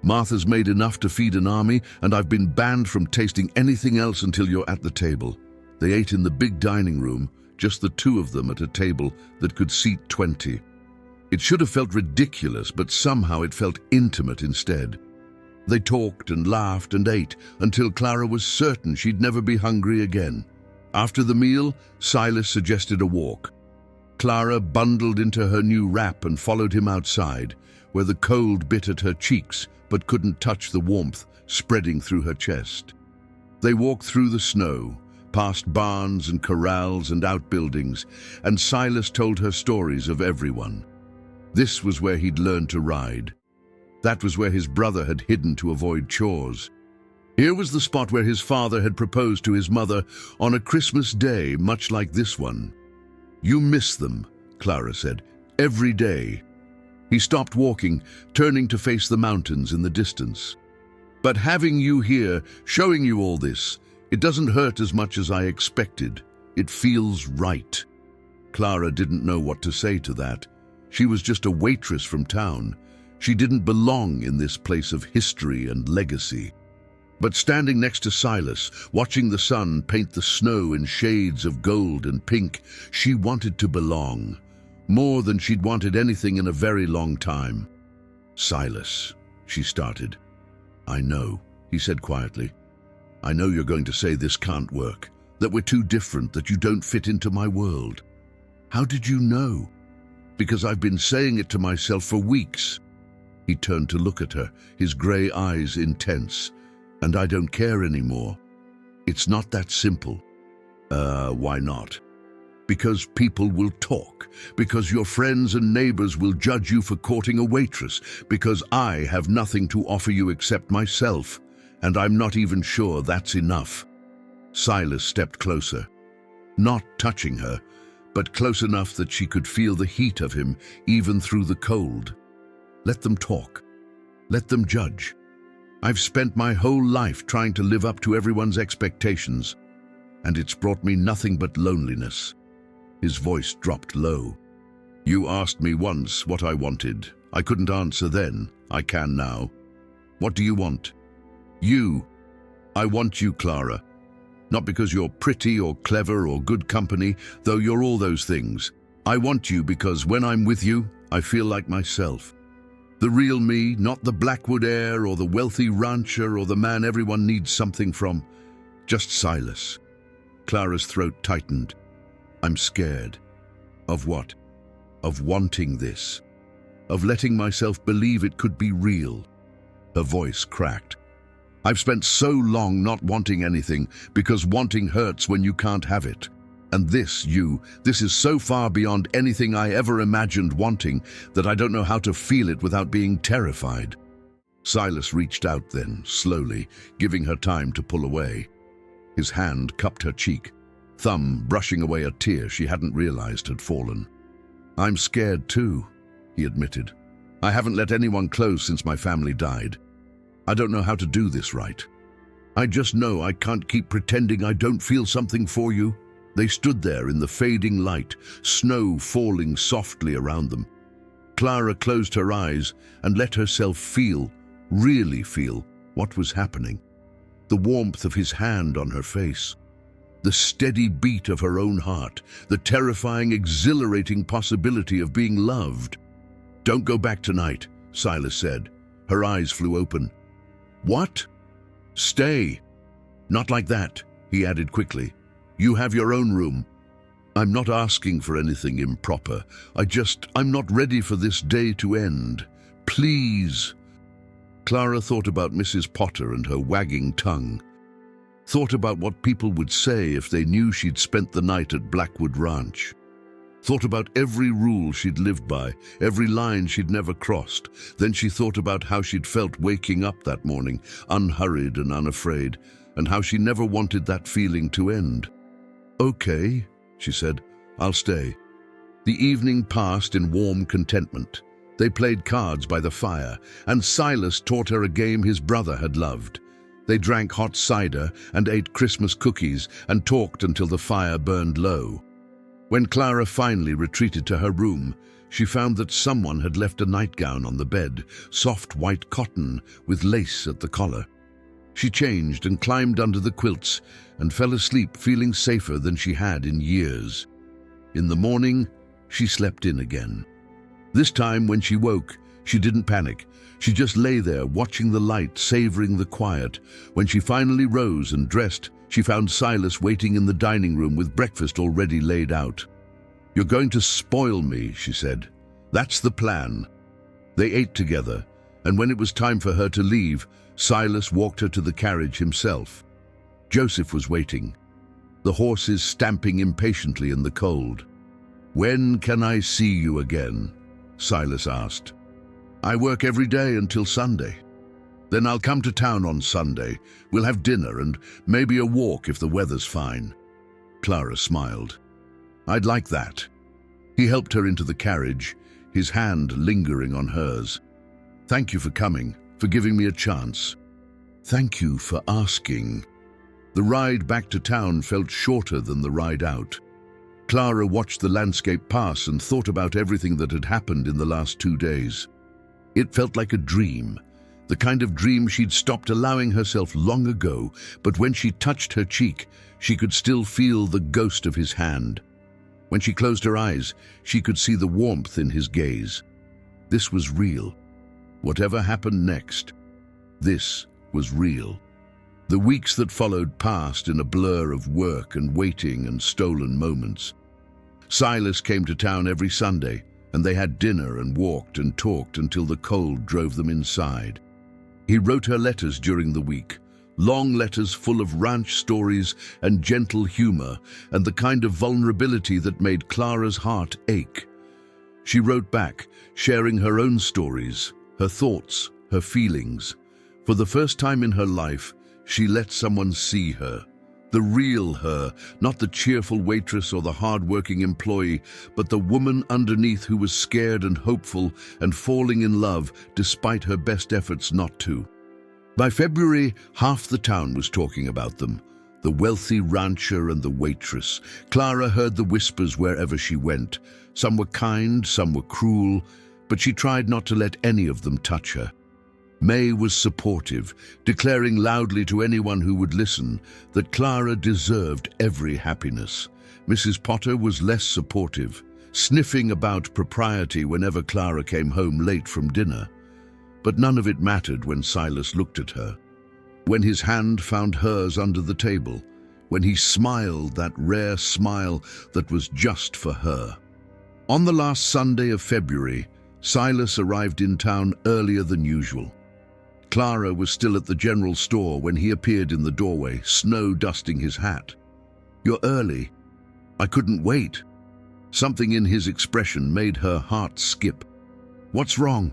Martha's made enough to feed an army, and I've been banned from tasting anything else until you're at the table." They ate in the big dining room, just the two of them at a table that could seat 20. It should have felt ridiculous, but somehow it felt intimate instead. They talked and laughed and ate until Clara was certain she'd never be hungry again. After the meal, Silas suggested a walk. Clara bundled into her new wrap and followed him outside, where the cold bit at her cheeks but couldn't touch the warmth spreading through her chest. They walked through the snow, past barns and corrals and outbuildings, and Silas told her stories of everyone. This was where he'd learned to ride. That was where his brother had hidden to avoid chores. Here was the spot where his father had proposed to his mother on a Christmas day much like this one. "You miss them," Clara said, "every day." He stopped walking, turning to face the mountains in the distance. "But having you here, showing you all this, it doesn't hurt as much as I expected. It feels right." Clara didn't know what to say to that. She was just a waitress from town. She didn't belong in this place of history and legacy. But standing next to Silas, watching the sun paint the snow in shades of gold and pink, she wanted to belong, more than she'd wanted anything in a very long time. "Silas," she started. "I know," he said quietly. "I know you're going to say this can't work, that we're too different, that you don't fit into my world. How did you know?" "Because I've been saying it to myself for weeks." He turned to look at her, his grey eyes intense. "And I don't care anymore." "It's not that simple." Why not?" "Because people will talk. Because your friends and neighbors will judge you for courting a waitress. Because I have nothing to offer you except myself. And I'm not even sure that's enough." Silas stepped closer. Not touching her, but close enough that she could feel the heat of him even through the cold. "Let them talk. Let them judge. I've spent my whole life trying to live up to everyone's expectations, and it's brought me nothing but loneliness." His voice dropped low. "You asked me once what I wanted. I couldn't answer then. I can now. What do you want?" "You. I want you, Clara. Not because you're pretty or clever or good company, though you're all those things. I want you because when I'm with you, I feel like myself. The real me, not the Blackwood heir or the wealthy rancher or the man everyone needs something from. Just Silas." Clara's throat tightened. "I'm scared." "Of what?" "Of wanting this. Of letting myself believe it could be real." Her voice cracked. "I've spent so long not wanting anything because wanting hurts when you can't have it. And this is so far beyond anything I ever imagined wanting that I don't know how to feel it without being terrified." Silas reached out then, slowly, giving her time to pull away. His hand cupped her cheek, thumb brushing away a tear she hadn't realized had fallen. "I'm scared too," he admitted. "I haven't let anyone close since my family died. I don't know how to do this right. I just know I can't keep pretending I don't feel something for you." They stood there in the fading light, snow falling softly around them. Clara closed her eyes and let herself feel, really feel, what was happening. The warmth of his hand on her face, the steady beat of her own heart, the terrifying, exhilarating possibility of being loved. "Don't go back tonight," Silas said. Her eyes flew open. "What?" "Stay." "Not like that," he added quickly. "You have your own room. I'm not asking for anything improper. I'm not ready for this day to end. Please." Clara thought about Mrs. Potter and her wagging tongue. Thought about what people would say if they knew she'd spent the night at Blackwood Ranch. Thought about every rule she'd lived by, every line she'd never crossed. Then she thought about how she'd felt waking up that morning, unhurried and unafraid, and how she never wanted that feeling to end. "Okay," she said, "I'll stay." The evening passed in warm contentment. They played cards by the fire, and Silas taught her a game his brother had loved. They drank hot cider and ate Christmas cookies and talked until the fire burned low. When Clara finally retreated to her room, she found that someone had left a nightgown on the bed, soft white cotton with lace at the collar. She changed and climbed under the quilts and fell asleep feeling safer than she had in years. In the morning, she slept in again. This time when she woke, she didn't panic. She just lay there watching the light, savoring the quiet. When she finally rose and dressed, She found Silas waiting in the dining room with breakfast already laid out. "You're going to spoil me," she said. "That's the plan." They ate together, and when it was time for her to leave, Silas walked her to the carriage himself. Joseph was waiting, the horses stamping impatiently in the cold. "When can I see you again?" Silas asked. "I work every day until Sunday. Then I'll come to town on Sunday. We'll have dinner and maybe a walk if the weather's fine." Clara smiled. "I'd like that." He helped her into the carriage, his hand lingering on hers. "Thank you for coming, for giving me a chance." "Thank you for asking." The ride back to town felt shorter than the ride out. Clara watched the landscape pass and thought about everything that had happened in the last 2 days. It felt like a dream, the kind of dream she'd stopped allowing herself long ago, but when she touched her cheek, she could still feel the ghost of his hand. When she closed her eyes, she could see the warmth in his gaze. This was real. Whatever happened next, this was real. The weeks that followed passed in a blur of work and waiting and stolen moments. Silas came to town every Sunday, and they had dinner and walked and talked until the cold drove them inside. He wrote her letters during the week, long letters full of ranch stories and gentle humor and the kind of vulnerability that made Clara's heart ache. She wrote back, sharing her own stories, her thoughts, her feelings. For the first time in her life, she let someone see her. The real her, not the cheerful waitress or the hard-working employee, but the woman underneath who was scared and hopeful and falling in love despite her best efforts not to. By February, half the town was talking about them. The wealthy rancher and the waitress. Clara heard the whispers wherever she went. Some were kind, some were cruel, but she tried not to let any of them touch her. May was supportive, declaring loudly to anyone who would listen that Clara deserved every happiness. Mrs. Potter was less supportive, sniffing about propriety whenever Clara came home late from dinner. But none of it mattered when Silas looked at her. When his hand found hers under the table, when he smiled that rare smile that was just for her. On the last Sunday of February, Silas arrived in town earlier than usual. Clara was still at the general store when he appeared in the doorway, snow dusting his hat. "You're early." "I couldn't wait." Something in his expression made her heart skip. "What's wrong?"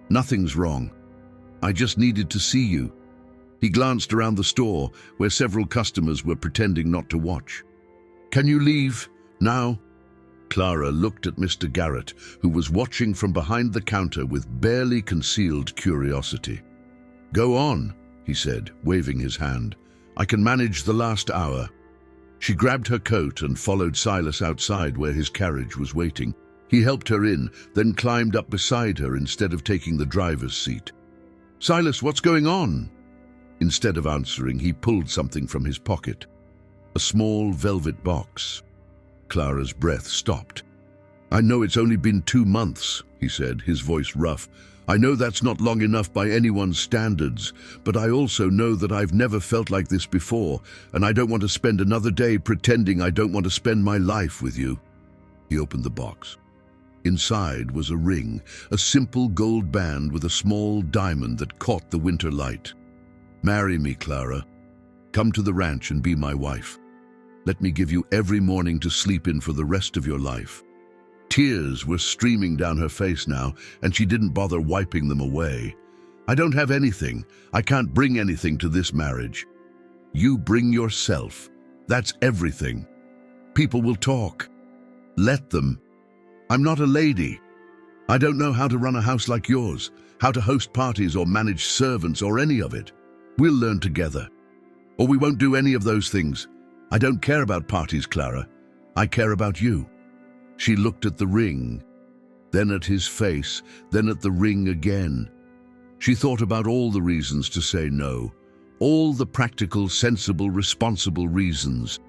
"Nothing's wrong. I just needed to see you." He glanced around the store, where several customers were pretending not to watch. "Can you leave now?" Clara looked at Mr. Garrett, who was watching from behind the counter with barely concealed curiosity. "Go on," he said, waving his hand. "I can manage the last hour." She grabbed her coat and followed Silas outside where his carriage was waiting. He helped her in, then climbed up beside her instead of taking the driver's seat. "Silas, what's going on?" Instead of answering, he pulled something from his pocket. A small velvet box. Clara's breath stopped. "I know it's only been 2 months, he said, his voice rough. "I know that's not long enough by anyone's standards, but I also know that I've never felt like this before, and I don't want to spend another day pretending I don't want to spend my life with you." He opened the box. Inside was a ring, a simple gold band with a small diamond that caught the winter light. "Marry me, Clara. Come to the ranch and be my wife. Let me give you every morning to sleep in for the rest of your life." Tears were streaming down her face now, and she didn't bother wiping them away. "I don't have anything. I can't bring anything to this marriage." "You bring yourself. That's everything. People will talk. Let them. I'm not a lady. I don't know how to run a house like yours, how to host parties or manage servants or any of it. We'll learn together. Or we won't do any of those things. I don't care about parties, Clara. I care about you." She looked at the ring, then at his face, then at the ring again. She thought about all the reasons to say no, all the practical, sensible, responsible reasons.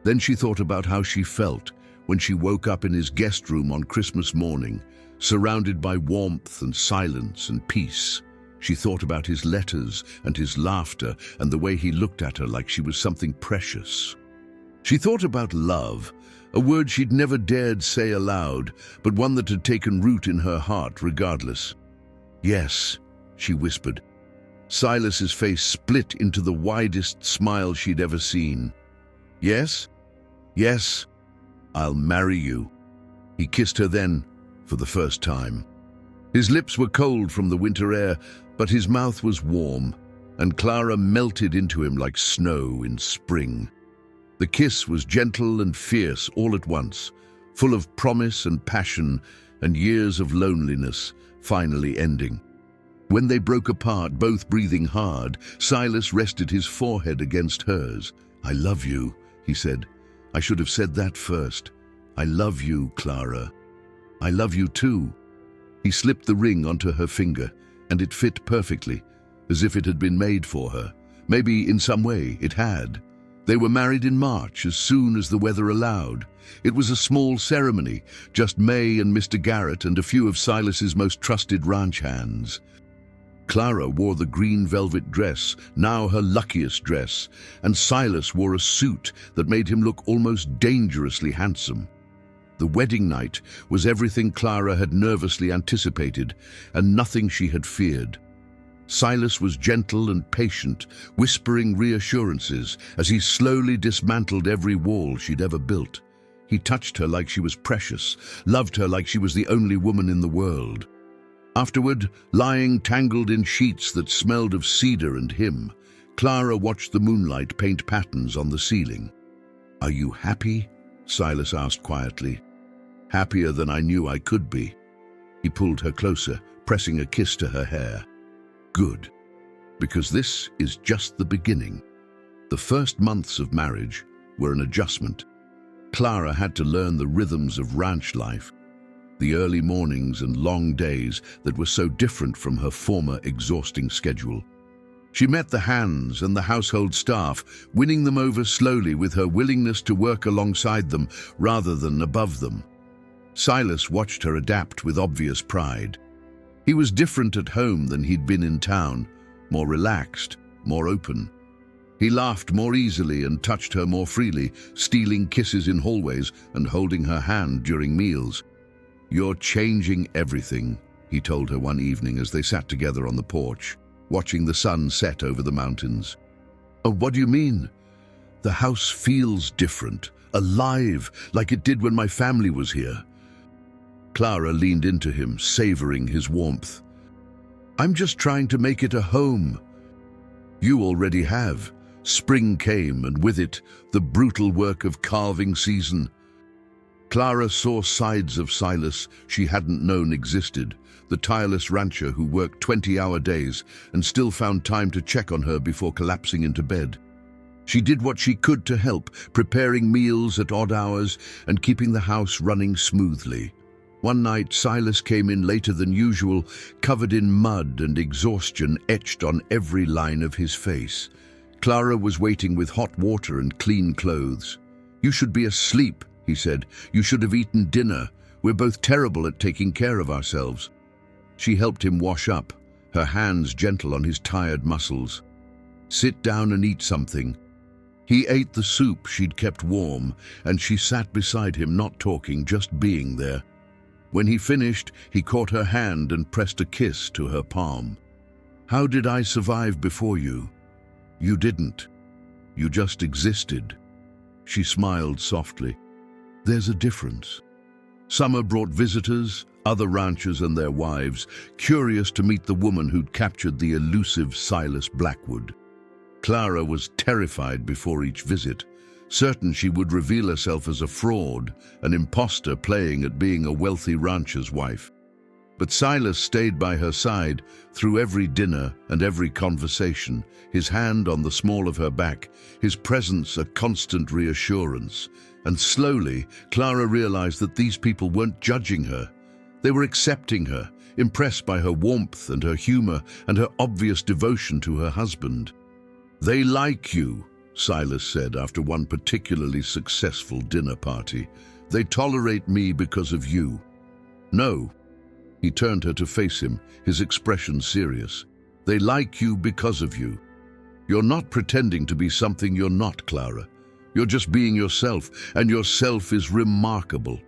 Then she thought about how she felt when she woke up in his guest room on Christmas morning, surrounded by warmth and silence and peace. She thought about his letters and his laughter and the way he looked at her like she was something precious. She thought about love, a word she'd never dared say aloud, but one that had taken root in her heart regardless. "Yes," she whispered. Silas's face split into the widest smile she'd ever seen. "Yes? Yes, I'll marry you." He kissed her then, for the first time. His lips were cold from the winter air, but his mouth was warm, and Clara melted into him like snow in spring. The kiss was gentle and fierce all at once, full of promise and passion and years of loneliness, finally ending. When they broke apart, both breathing hard, Silas rested his forehead against hers. "I love you," he said. "I should have said that first. I love you, Clara. I love you too." He slipped the ring onto her finger, and it fit perfectly, as if it had been made for her. Maybe in some way it had. They were married in March, as soon as the weather allowed. It was a small ceremony, just May and Mr. Garrett and a few of Silas's most trusted ranch hands. Clara wore the green velvet dress, now her luckiest dress, and Silas wore a suit that made him look almost dangerously handsome. The wedding night was everything Clara had nervously anticipated, and nothing she had feared. Silas was gentle and patient, whispering reassurances as he slowly dismantled every wall she'd ever built. He touched her like she was precious, loved her like she was the only woman in the world. Afterward, lying tangled in sheets that smelled of cedar and him, Clara watched the moonlight paint patterns on the ceiling. "Are you happy?" Silas asked quietly. "Happier than I knew I could be." He pulled her closer, pressing a kiss to her hair. "Good, because this is just the beginning." The first months of marriage were an adjustment. Clara had to learn the rhythms of ranch life, the early mornings and long days that were so different from her former exhausting schedule. She met the hands and the household staff, winning them over slowly with her willingness to work alongside them rather than above them. Silas watched her adapt with obvious pride. He was different at home than he'd been in town, more relaxed, more open. He laughed more easily and touched her more freely, stealing kisses in hallways and holding her hand during meals. "You're changing everything," he told her one evening as they sat together on the porch, watching the sun set over the mountains. "Oh, what do you mean?" "The house feels different, alive, like it did when my family was here." Clara leaned into him, savoring his warmth. "I'm just trying to make it a home." "You already have." Spring came, and with it, the brutal work of calving season. Clara saw sides of Silas she hadn't known existed, the tireless rancher who worked 20-hour days and still found time to check on her before collapsing into bed. She did what she could to help, preparing meals at odd hours and keeping the house running smoothly. One night, Silas came in later than usual, covered in mud and exhaustion etched on every line of his face. Clara was waiting with hot water and clean clothes. "You should be asleep," he said. "You should have eaten dinner. We're both terrible at taking care of ourselves." She helped him wash up, her hands gentle on his tired muscles. "Sit down and eat something." He ate the soup she'd kept warm, and she sat beside him, not talking, just being there. When he finished, he caught her hand and pressed a kiss to her palm. "How did I survive before you?" "You didn't. You just existed." She smiled softly. "There's a difference." Summer brought visitors, other ranchers and their wives, curious to meet the woman who'd captured the elusive Silas Blackwood. Clara was terrified before each visit, certain she would reveal herself as a fraud, an imposter playing at being a wealthy rancher's wife. But Silas stayed by her side through every dinner and every conversation, his hand on the small of her back, his presence a constant reassurance. And slowly, Clara realized that these people weren't judging her. They were accepting her, impressed by her warmth and her humor and her obvious devotion to her husband. "They like you," Silas said after one particularly successful dinner party. "They tolerate me because of you." "No." He turned her to face him, his expression serious. They like you because of you. You're not pretending to be something you're not, Clara. You're just being yourself, and yourself is remarkable."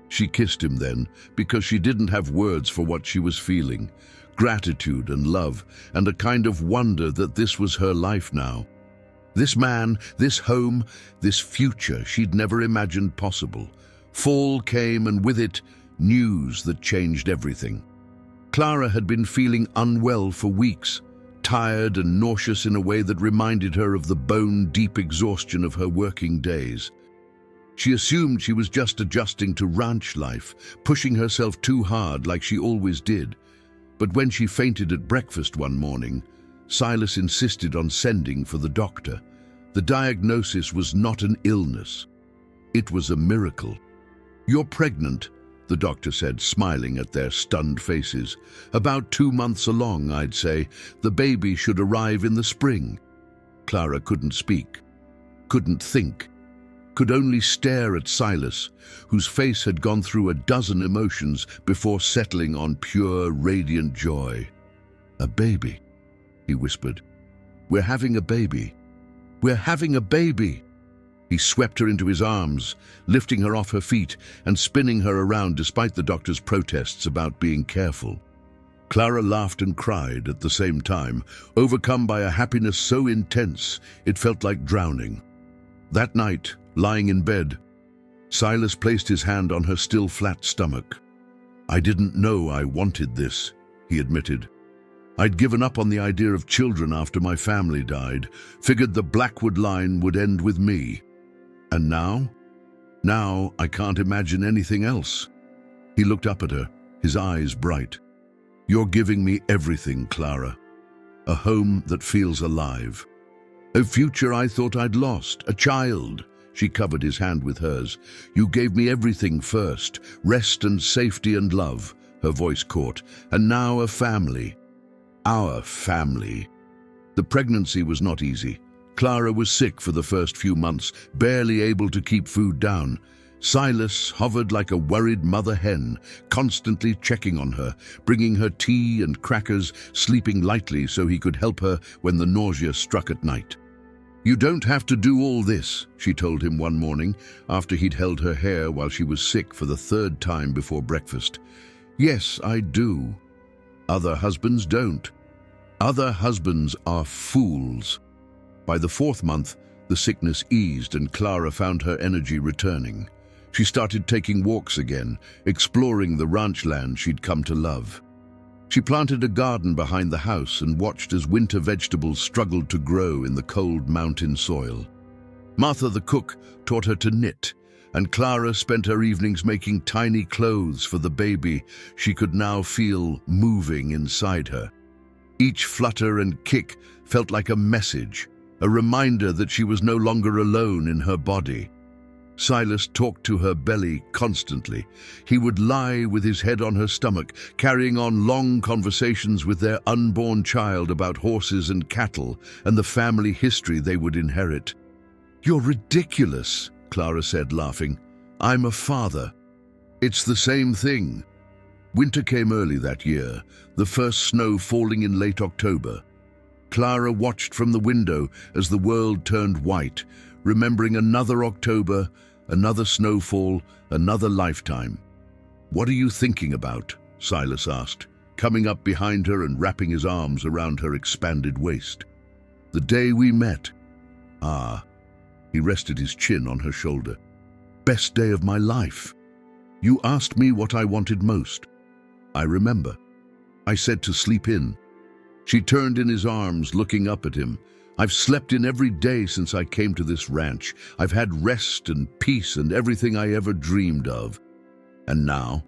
She kissed him then, because she didn't have words for what she was feeling. Gratitude and love, and a kind of wonder that this was her life now. This man, this home, this future she'd never imagined possible. Fall came, and with it, news that changed everything. Clara had been feeling unwell for weeks, tired and nauseous in a way that reminded her of the bone-deep exhaustion of her working days. She assumed she was just adjusting to ranch life, pushing herself too hard like she always did. But when she fainted at breakfast one morning, Silas insisted on sending for the doctor. The diagnosis was not an illness. It was a miracle. "You're pregnant," the doctor said, smiling at their stunned faces. "About 2 months along, I'd say. The baby should arrive in the spring." Clara couldn't speak, couldn't think, could only stare at Silas, whose face had gone through a dozen emotions before settling on pure, radiant joy. "A baby," he whispered. "We're having a baby. We're having a baby." He swept her into his arms, lifting her off her feet and spinning her around despite the doctor's protests about being careful. Clara laughed and cried at the same time, overcome by a happiness so intense it felt like drowning. That night, lying in bed, Silas placed his hand on her still flat stomach. "I didn't know I wanted this," he admitted. "I'd given up on the idea of children after my family died, figured the Blackwood line would end with me. And now? Now I can't imagine anything else." He looked up at her, his eyes bright. "You're giving me everything, Clara. A home that feels alive. A future I thought I'd lost, a child." She covered his hand with hers. "You gave me everything first, rest and safety and love," her voice caught. "And now a family. Our family." The pregnancy was not easy. Clara was sick for the first few months, barely able to keep food down. Silas hovered like a worried mother hen, constantly checking on her, bringing her tea and crackers, sleeping lightly so he could help her when the nausea struck at night. "You don't have to do all this," she told him one morning after he'd held her hair while she was sick for the 3rd time before breakfast. "Yes, I do. Other husbands don't. Other husbands are fools." By the 4th month, the sickness eased and Clara found her energy returning. She started taking walks again, exploring the ranch land she'd come to love. She planted a garden behind the house and watched as winter vegetables struggled to grow in the cold mountain soil. Martha the cook taught her to knit, and Clara spent her evenings making tiny clothes for the baby she could now feel moving inside her. Each flutter and kick felt like a message, a reminder that she was no longer alone in her body. Silas talked to her belly constantly. He would lie with his head on her stomach, carrying on long conversations with their unborn child about horses and cattle and the family history they would inherit. "You're ridiculous," Clara said, laughing. "I'm a father." "It's the same thing." Winter came early that year, the first snow falling in late October. Clara watched from the window as the world turned white, remembering another October, another snowfall, another lifetime. "What are you thinking about?" Silas asked, coming up behind her and wrapping his arms around her expanded waist. "The day we met." "Ah." He rested his chin on her shoulder. "Best day of my life. You asked me what I wanted most. I remember. I said to sleep in." She turned in his arms, looking up at him. "I've slept in every day since I came to this ranch. I've had rest and peace and everything I ever dreamed of. And now?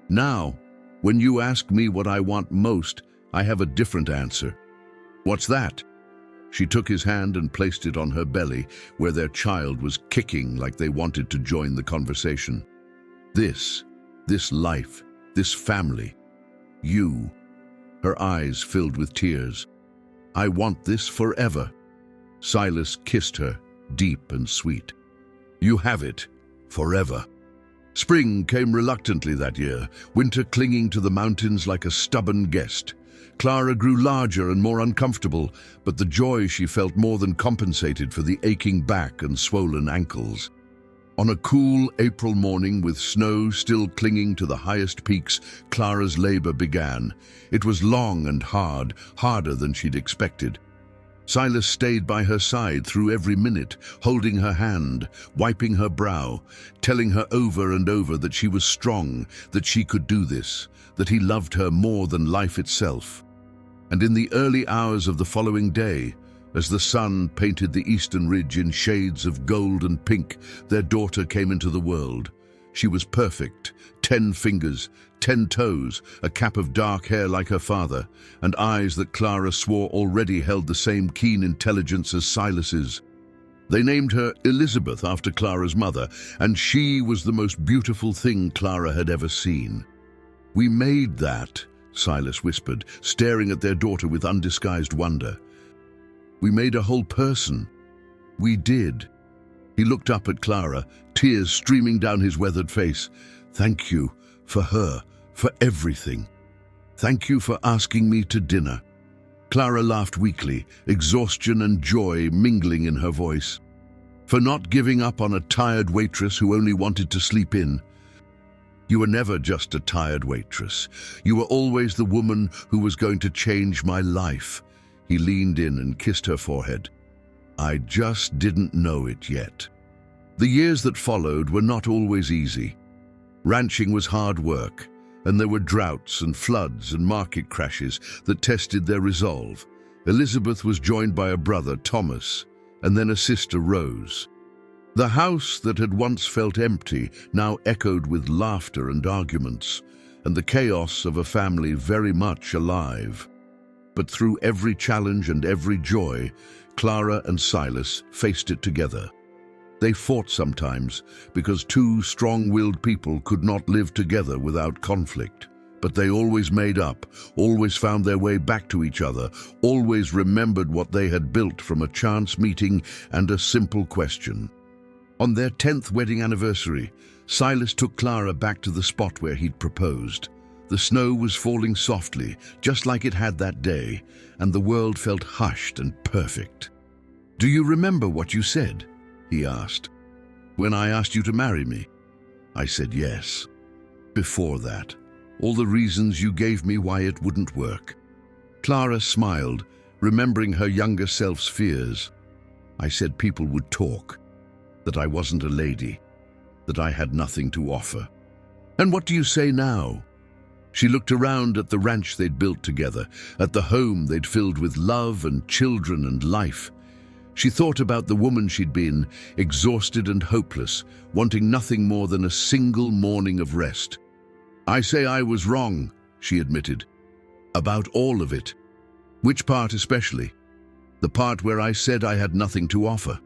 Now, when you ask me what I want most, I have a different answer." "What's that?" She took his hand and placed it on her belly, where their child was kicking like they wanted to join the conversation. This life, this family, you." Her eyes filled with tears. "I want this forever." Silas kissed her, deep and sweet. "You have it, forever." Spring came reluctantly that year, winter clinging to the mountains like a stubborn guest. Clara grew larger and more uncomfortable, but the joy she felt more than compensated for the aching back and swollen ankles. On a cool April morning with snow still clinging to the highest peaks, Clara's labor began. It was long and hard, harder than she'd expected. Silas stayed by her side through every minute, holding her hand, wiping her brow, telling her over and over that she was strong, that she could do this, that he loved her more than life itself. And in the early hours of the following day, as the sun painted the eastern ridge in shades of gold and pink, their daughter came into the world. She was perfect, 10 fingers, 10 toes, a cap of dark hair like her father, and eyes that Clara swore already held the same keen intelligence as Silas's. They named her Elizabeth after Clara's mother, and she was the most beautiful thing Clara had ever seen. "We made that," Silas whispered, staring at their daughter with undisguised wonder. "We made a whole person. We did." He looked up at Clara, tears streaming down his weathered face. "Thank you for her, for everything. Thank you for asking me to dinner." Clara laughed weakly, exhaustion and joy mingling in her voice. "For not giving up on a tired waitress who only wanted to sleep in. You were never just a tired waitress. You were always the woman who was going to change my life." He leaned in and kissed her forehead. "I just didn't know it yet." The years that followed were not always easy. Ranching was hard work, and there were droughts and floods and market crashes that tested their resolve. Elizabeth was joined by a brother, Thomas, and then a sister, Rose. The house that had once felt empty now echoed with laughter and arguments, and the chaos of a family very much alive. But through every challenge and every joy, Clara and Silas faced it together. They fought sometimes because two strong-willed people could not live together without conflict. But they always made up, always found their way back to each other, always remembered what they had built from a chance meeting and a simple question. On their 10th wedding anniversary, Silas took Clara back to the spot where he'd proposed. The snow was falling softly, just like it had that day, and the world felt hushed and perfect. "Do you remember what you said?" he asked. "When I asked you to marry me?" I said yes. "Before that, all the reasons you gave me why it wouldn't work." Clara smiled, remembering her younger self's fears. "I said people would talk, that I wasn't a lady, that I had nothing to offer." "And what do you say now?" She looked around at the ranch they'd built together, at the home they'd filled with love and children and life. She thought about the woman she'd been, exhausted and hopeless, wanting nothing more than a single morning of rest. "I say I was wrong," she admitted. "About all of it." "Which part especially?" "The part where I said I had nothing to offer."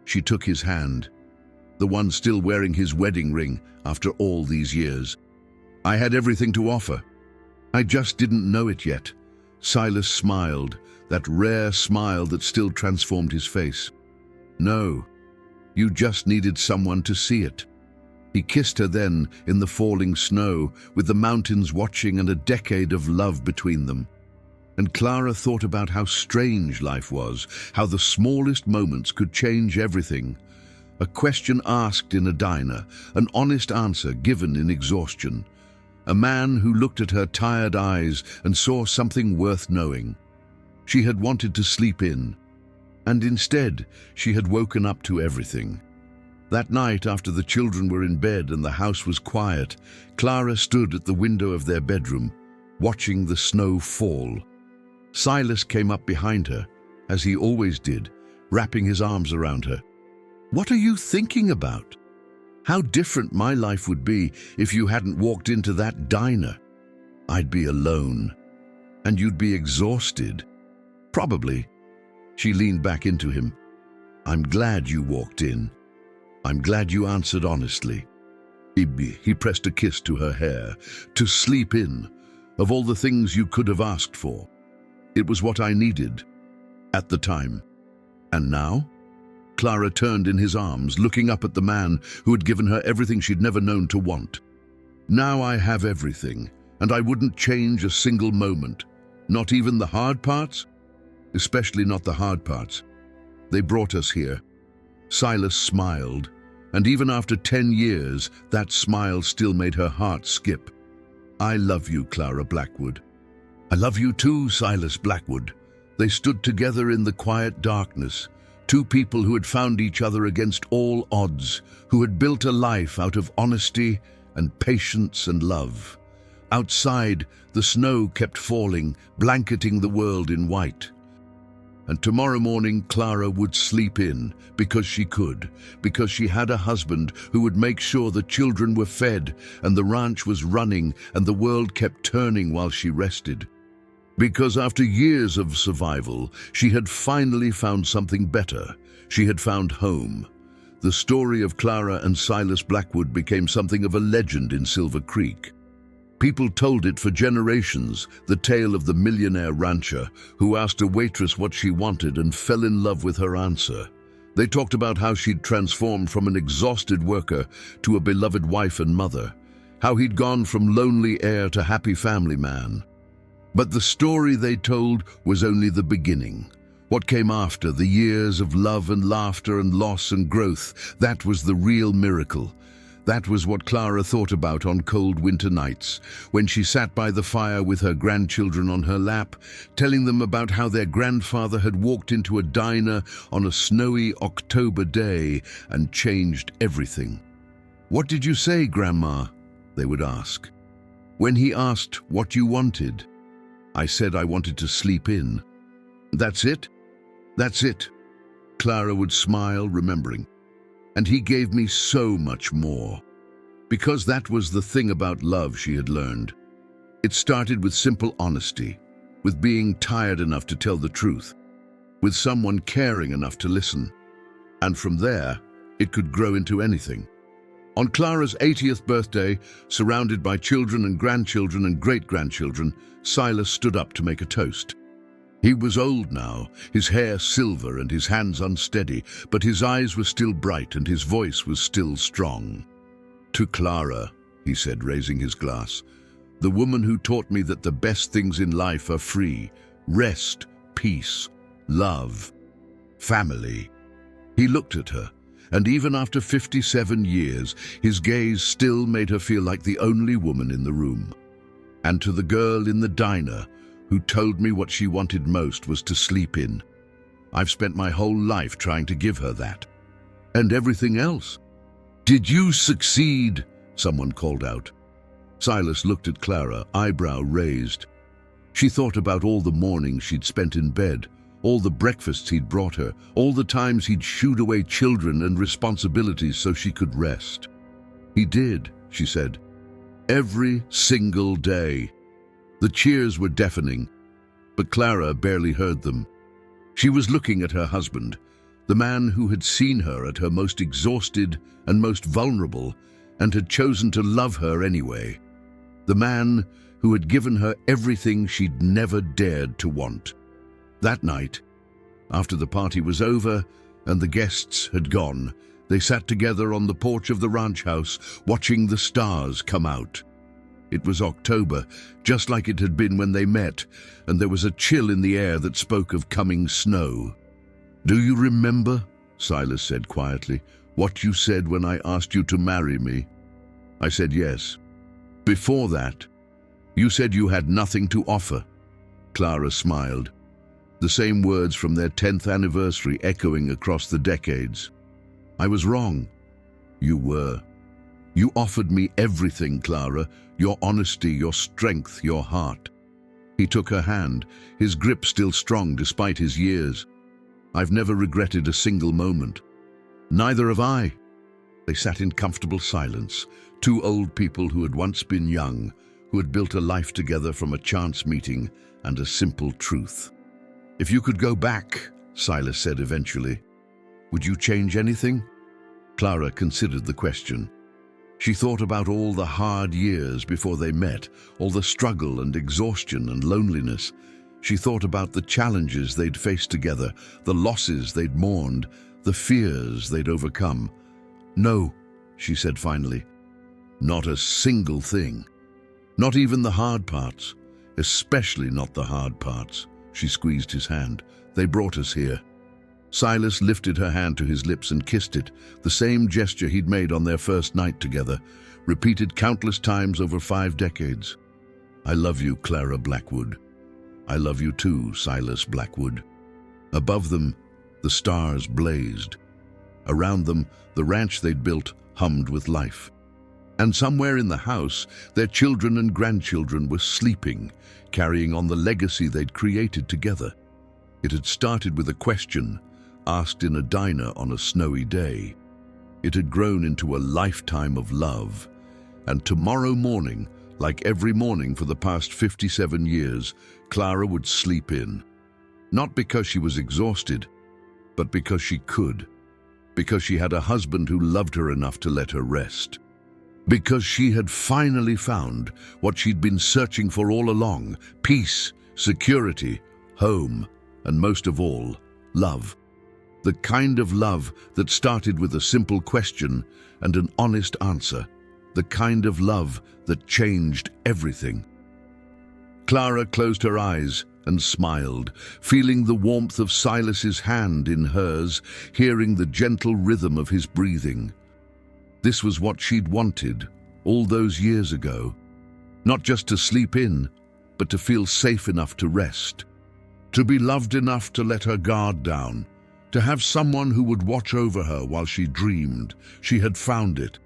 She took his hand, the one still wearing his wedding ring after all these years. "I had everything to offer. I just didn't know it yet." Silas smiled, that rare smile that still transformed his face. "No, you just needed someone to see it." He kissed her then in the falling snow, with the mountains watching and a decade of love between them. And Clara thought about how strange life was, how the smallest moments could change everything. A question asked in a diner, an honest answer given in exhaustion. A man who looked at her tired eyes and saw something worth knowing. She had wanted to sleep in, and instead she had woken up to everything. That night, after the children were in bed and the house was quiet, Clara stood at the window of their bedroom, watching the snow fall. Silas came up behind her, as he always did, wrapping his arms around her. "What are you thinking about? How different my life would be if you hadn't walked into that diner. I'd be alone, and you'd be exhausted. Probably." She leaned back into him. "I'm glad you walked in. I'm glad you answered honestly." He pressed a kiss to her hair. "To sleep in, of all the things you could have asked for. It was what I needed, at the time. And now?" Clara turned in his arms, looking up at the man who had given her everything she'd never known to want. "Now I have everything, and I wouldn't change a single moment. Not even the hard parts? Especially not the hard parts. They brought us here. Silas smiled, and even after 10 years, that smile still made her heart skip. I love you, Clara Blackwood. I love you too, Silas Blackwood. They stood together in the quiet darkness, two people who had found each other against all odds, who had built a life out of honesty and patience and love. Outside, the snow kept falling, blanketing the world in white. And tomorrow morning, Clara would sleep in, because she could, because she had a husband who would make sure the children were fed and the ranch was running and the world kept turning while she rested. Because after years of survival, she had finally found something better. She had found home. The story of Clara and Silas Blackwood became something of a legend in Silver Creek. People told it for generations, the tale of the millionaire rancher who asked a waitress what she wanted and fell in love with her answer. They talked about how she'd transformed from an exhausted worker to a beloved wife and mother, how he'd gone from lonely heir to happy family man. But the story they told was only the beginning. What came after, the years of love and laughter and loss and growth, that was the real miracle. That was what Clara thought about on cold winter nights, when she sat by the fire with her grandchildren on her lap, telling them about how their grandfather had walked into a diner on a snowy October day and changed everything. "What did you say, Grandma?" they would ask. "When he asked what you wanted." "I said I wanted to sleep in." "That's it? That's it." Clara would smile, remembering. "And he gave me so much more." Because that was the thing about love she had learned. It started with simple honesty, with being tired enough to tell the truth, with someone caring enough to listen. And from there, it could grow into anything. On Clara's 80th birthday, surrounded by children and grandchildren and great-grandchildren, Silas stood up to make a toast. He was old now, his hair silver and his hands unsteady, but his eyes were still bright and his voice was still strong. "To Clara," he said, raising his glass, "the woman who taught me that the best things in life are free, rest, peace, love, family." He looked at her, and even after 57 years, his gaze still made her feel like the only woman in the room. And to the girl in the diner, who told me what she wanted most was to sleep in. I've spent my whole life trying to give her that. And everything else. "Did you succeed?" someone called out. Silas looked at Clara, eyebrow raised. She thought about all the mornings she'd spent in bed, all the breakfasts he'd brought her, all the times he'd shooed away children and responsibilities so she could rest. "He did," she said. "Every single day." The cheers were deafening, but Clara barely heard them. She was looking at her husband, the man who had seen her at her most exhausted and most vulnerable and had chosen to love her anyway. The man who had given her everything she'd never dared to want. That night, after the party was over and the guests had gone, they sat together on the porch of the ranch house, watching the stars come out. It was October, just like it had been when they met, and there was a chill in the air that spoke of coming snow. "Do you remember," Silas said quietly, "what you said when I asked you to marry me?" I said yes. "Before that, you said you had nothing to offer." Clara smiled, the same words from their 10th anniversary echoing across the decades. "I was wrong." "You were. You offered me everything, Clara, your honesty, your strength, your heart." He took her hand, his grip still strong despite his years. "I've never regretted a single moment." "Neither have I." They sat in comfortable silence, two old people who had once been young, who had built a life together from a chance meeting and a simple truth. "If you could go back," Silas said eventually, "would you change anything?" Clara considered the question. She thought about all the hard years before they met, all the struggle and exhaustion and loneliness. She thought about the challenges they'd faced together, the losses they'd mourned, the fears they'd overcome. "No," she said finally. "Not a single thing. Not even the hard parts. especially not the hard parts. She squeezed his hand. They brought us here. Silas lifted her hand to his lips and kissed it, the same gesture he'd made on their first night together, repeated countless times over 5 decades. I love you, Clara Blackwood. I love you too, Silas Blackwood. Above them, the stars blazed. Around them, the ranch they'd built hummed with life. And somewhere in the house, their children and grandchildren were sleeping, carrying on the legacy they'd created together. It had started with a question, asked in a diner on a snowy day. It had grown into a lifetime of love. And tomorrow morning, like every morning for the past 57 years, Clara would sleep in. Not because she was exhausted, but because she could. Because she had a husband who loved her enough to let her rest. Because she had finally found what she'd been searching for all along: peace, security, home, and most of all, love. The kind of love that started with a simple question and an honest answer. The kind of love that changed everything. Clara closed her eyes and smiled, feeling the warmth of Silas's hand in hers, hearing the gentle rhythm of his breathing. This was what she'd wanted all those years ago. Not just to sleep in, but to feel safe enough to rest. To be loved enough to let her guard down. To have someone who would watch over her while she dreamed. She had found it.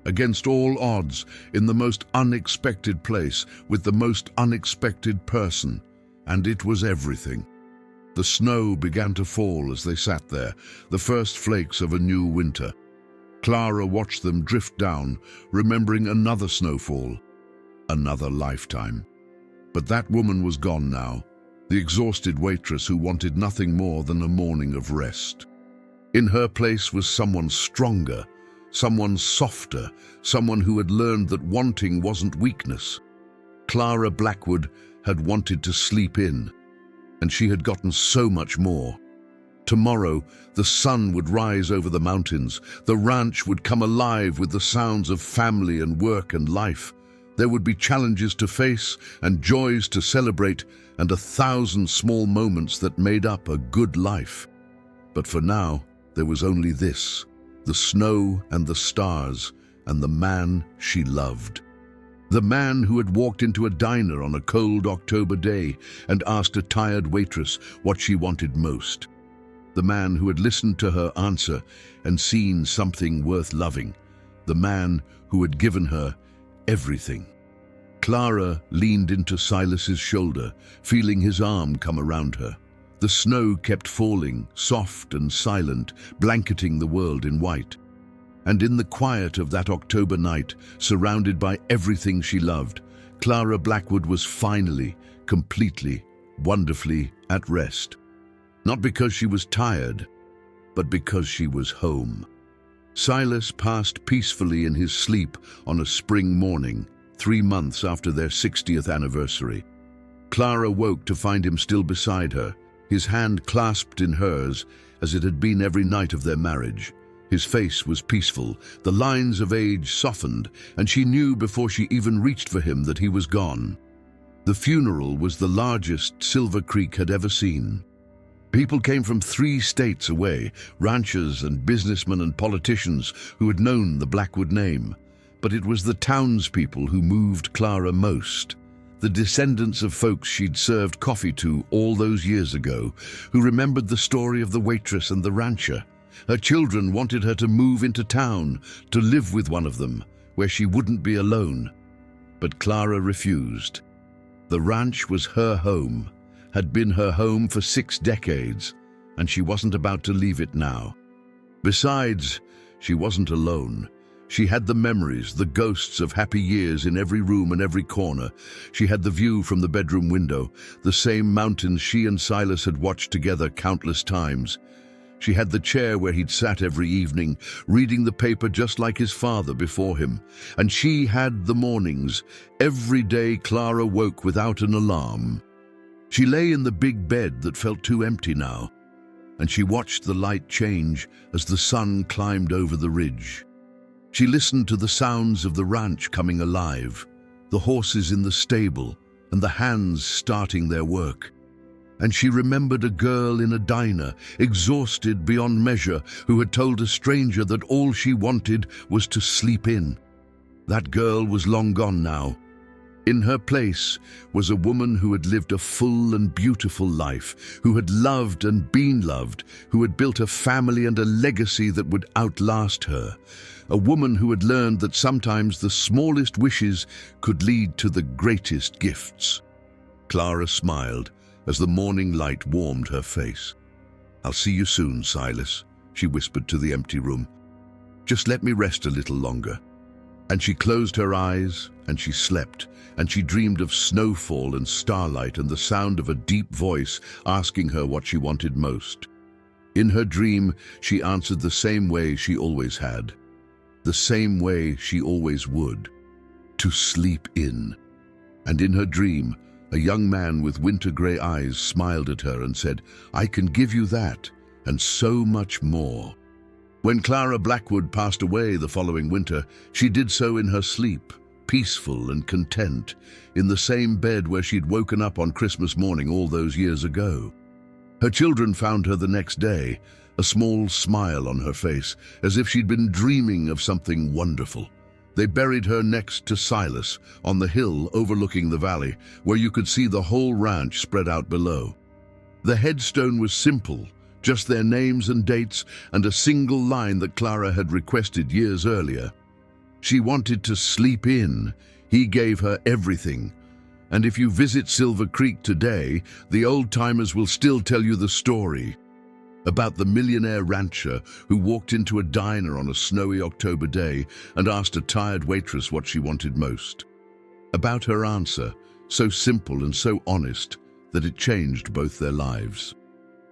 Against all odds, in the most unexpected place, with the most unexpected person. And it was everything. The snow began to fall as they sat there, the first flakes of a new winter. Clara watched them drift down, remembering another snowfall, another lifetime. But that woman was gone now, the exhausted waitress who wanted nothing more than a morning of rest. In her place was someone stronger, someone softer, someone who had learned that wanting wasn't weakness. Clara Blackwood had wanted to sleep in, and she had gotten so much more. Tomorrow, the sun would rise over the mountains. The ranch would come alive with the sounds of family and work and life. There would be challenges to face and joys to celebrate and 1,000 small moments that made up a good life. But for now, there was only this, the snow and the stars and the man she loved. The man who had walked into a diner on a cold October day and asked a tired waitress what she wanted most. The man who had listened to her answer and seen something worth loving. The man who had given her everything. Clara leaned into Silas's shoulder, feeling his arm come around her. The snow kept falling, soft and silent, blanketing the world in white. And in the quiet of that October night, surrounded by everything she loved, Clara Blackwood was finally, completely, wonderfully at rest. Not because she was tired, but because she was home. Silas passed peacefully in his sleep on a spring morning, 3 months after their 60th anniversary. Clara woke to find him still beside her, his hand clasped in hers as it had been every night of their marriage. His face was peaceful, the lines of age softened, and she knew before she even reached for him that he was gone. The funeral was the largest Silver Creek had ever seen. People came from 3 states away, ranchers and businessmen and politicians who had known the Blackwood name. But it was the townspeople who moved Clara most. The descendants of folks she'd served coffee to all those years ago, who remembered the story of the waitress and the rancher. Her children wanted her to move into town, to live with one of them, where she wouldn't be alone. But Clara refused. The ranch was her home, had been her home for 6 decades, and she wasn't about to leave it now. Besides, she wasn't alone. She had the memories, the ghosts of happy years in every room and every corner. She had the view from the bedroom window, the same mountains she and Silas had watched together countless times. She had the chair where he'd sat every evening, reading the paper just like his father before him. And she had the mornings. Every day Clara woke without an alarm. She lay in the big bed that felt too empty now, and she watched the light change as the sun climbed over the ridge. She listened to the sounds of the ranch coming alive, the horses in the stable, and the hands starting their work. And she remembered a girl in a diner, exhausted beyond measure, who had told a stranger that all she wanted was to sleep in. That girl was long gone now. In her place was a woman who had lived a full and beautiful life, who had loved and been loved, who had built a family and a legacy that would outlast her. A woman who had learned that sometimes the smallest wishes could lead to the greatest gifts. Clara smiled as the morning light warmed her face. "I'll see you soon, Silas," she whispered to the empty room. "Just let me rest a little longer." And she closed her eyes, and she slept, and she dreamed of snowfall and starlight and the sound of a deep voice asking her what she wanted most. In her dream, she answered the same way she always had, the same way she always would: to sleep in. And in her dream, a young man with winter-grey eyes smiled at her and said, "I can give you that, and so much more." When Clara Blackwood passed away the following winter, she did so in her sleep, peaceful and content, in the same bed where she'd woken up on Christmas morning all those years ago. Her children found her the next day, a small smile on her face, as if she'd been dreaming of something wonderful. They buried her next to Silas, on the hill overlooking the valley, where you could see the whole ranch spread out below. The headstone was simple, just their names and dates, and a single line that Clara had requested years earlier. She wanted to sleep in. He gave her everything. And if you visit Silver Creek today, the old-timers will still tell you the story about the millionaire rancher who walked into a diner on a snowy October day and asked a tired waitress what she wanted most. About her answer, so simple and so honest that it changed both their lives.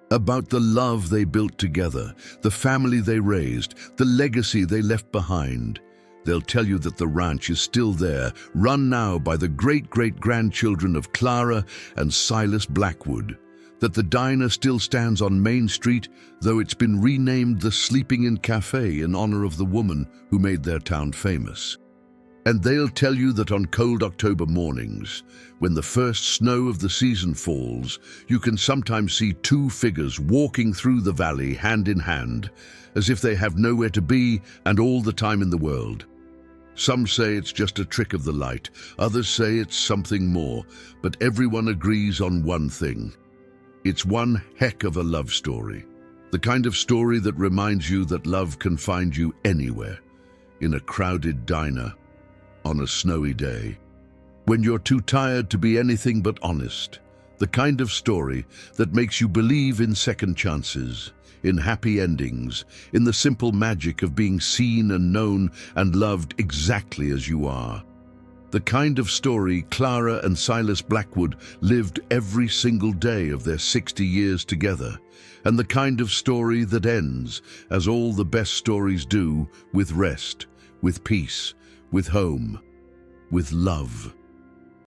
About the love they built together, the family they raised, the legacy they left behind. They'll tell you that the ranch is still there, run now by the great-great-grandchildren of Clara and Silas Blackwood. That the diner still stands on Main Street, though it's been renamed the Sleeping Inn Cafe in honor of the woman who made their town famous. And they'll tell you that on cold October mornings, when the first snow of the season falls, you can sometimes see two figures walking through the valley hand in hand, as if they have nowhere to be and all the time in the world. Some say it's just a trick of the light, others say it's something more, but everyone agrees on one thing. It's one heck of a love story. The kind of story that reminds you that love can find you anywhere, in a crowded diner, on a snowy day, when you're too tired to be anything but honest. The kind of story that makes you believe in second chances, in happy endings, in the simple magic of being seen and known and loved exactly as you are. The kind of story Clara and Silas Blackwood lived every single day of their 60 years together, and the kind of story that ends, as all the best stories do, with rest, with peace, with home, with love.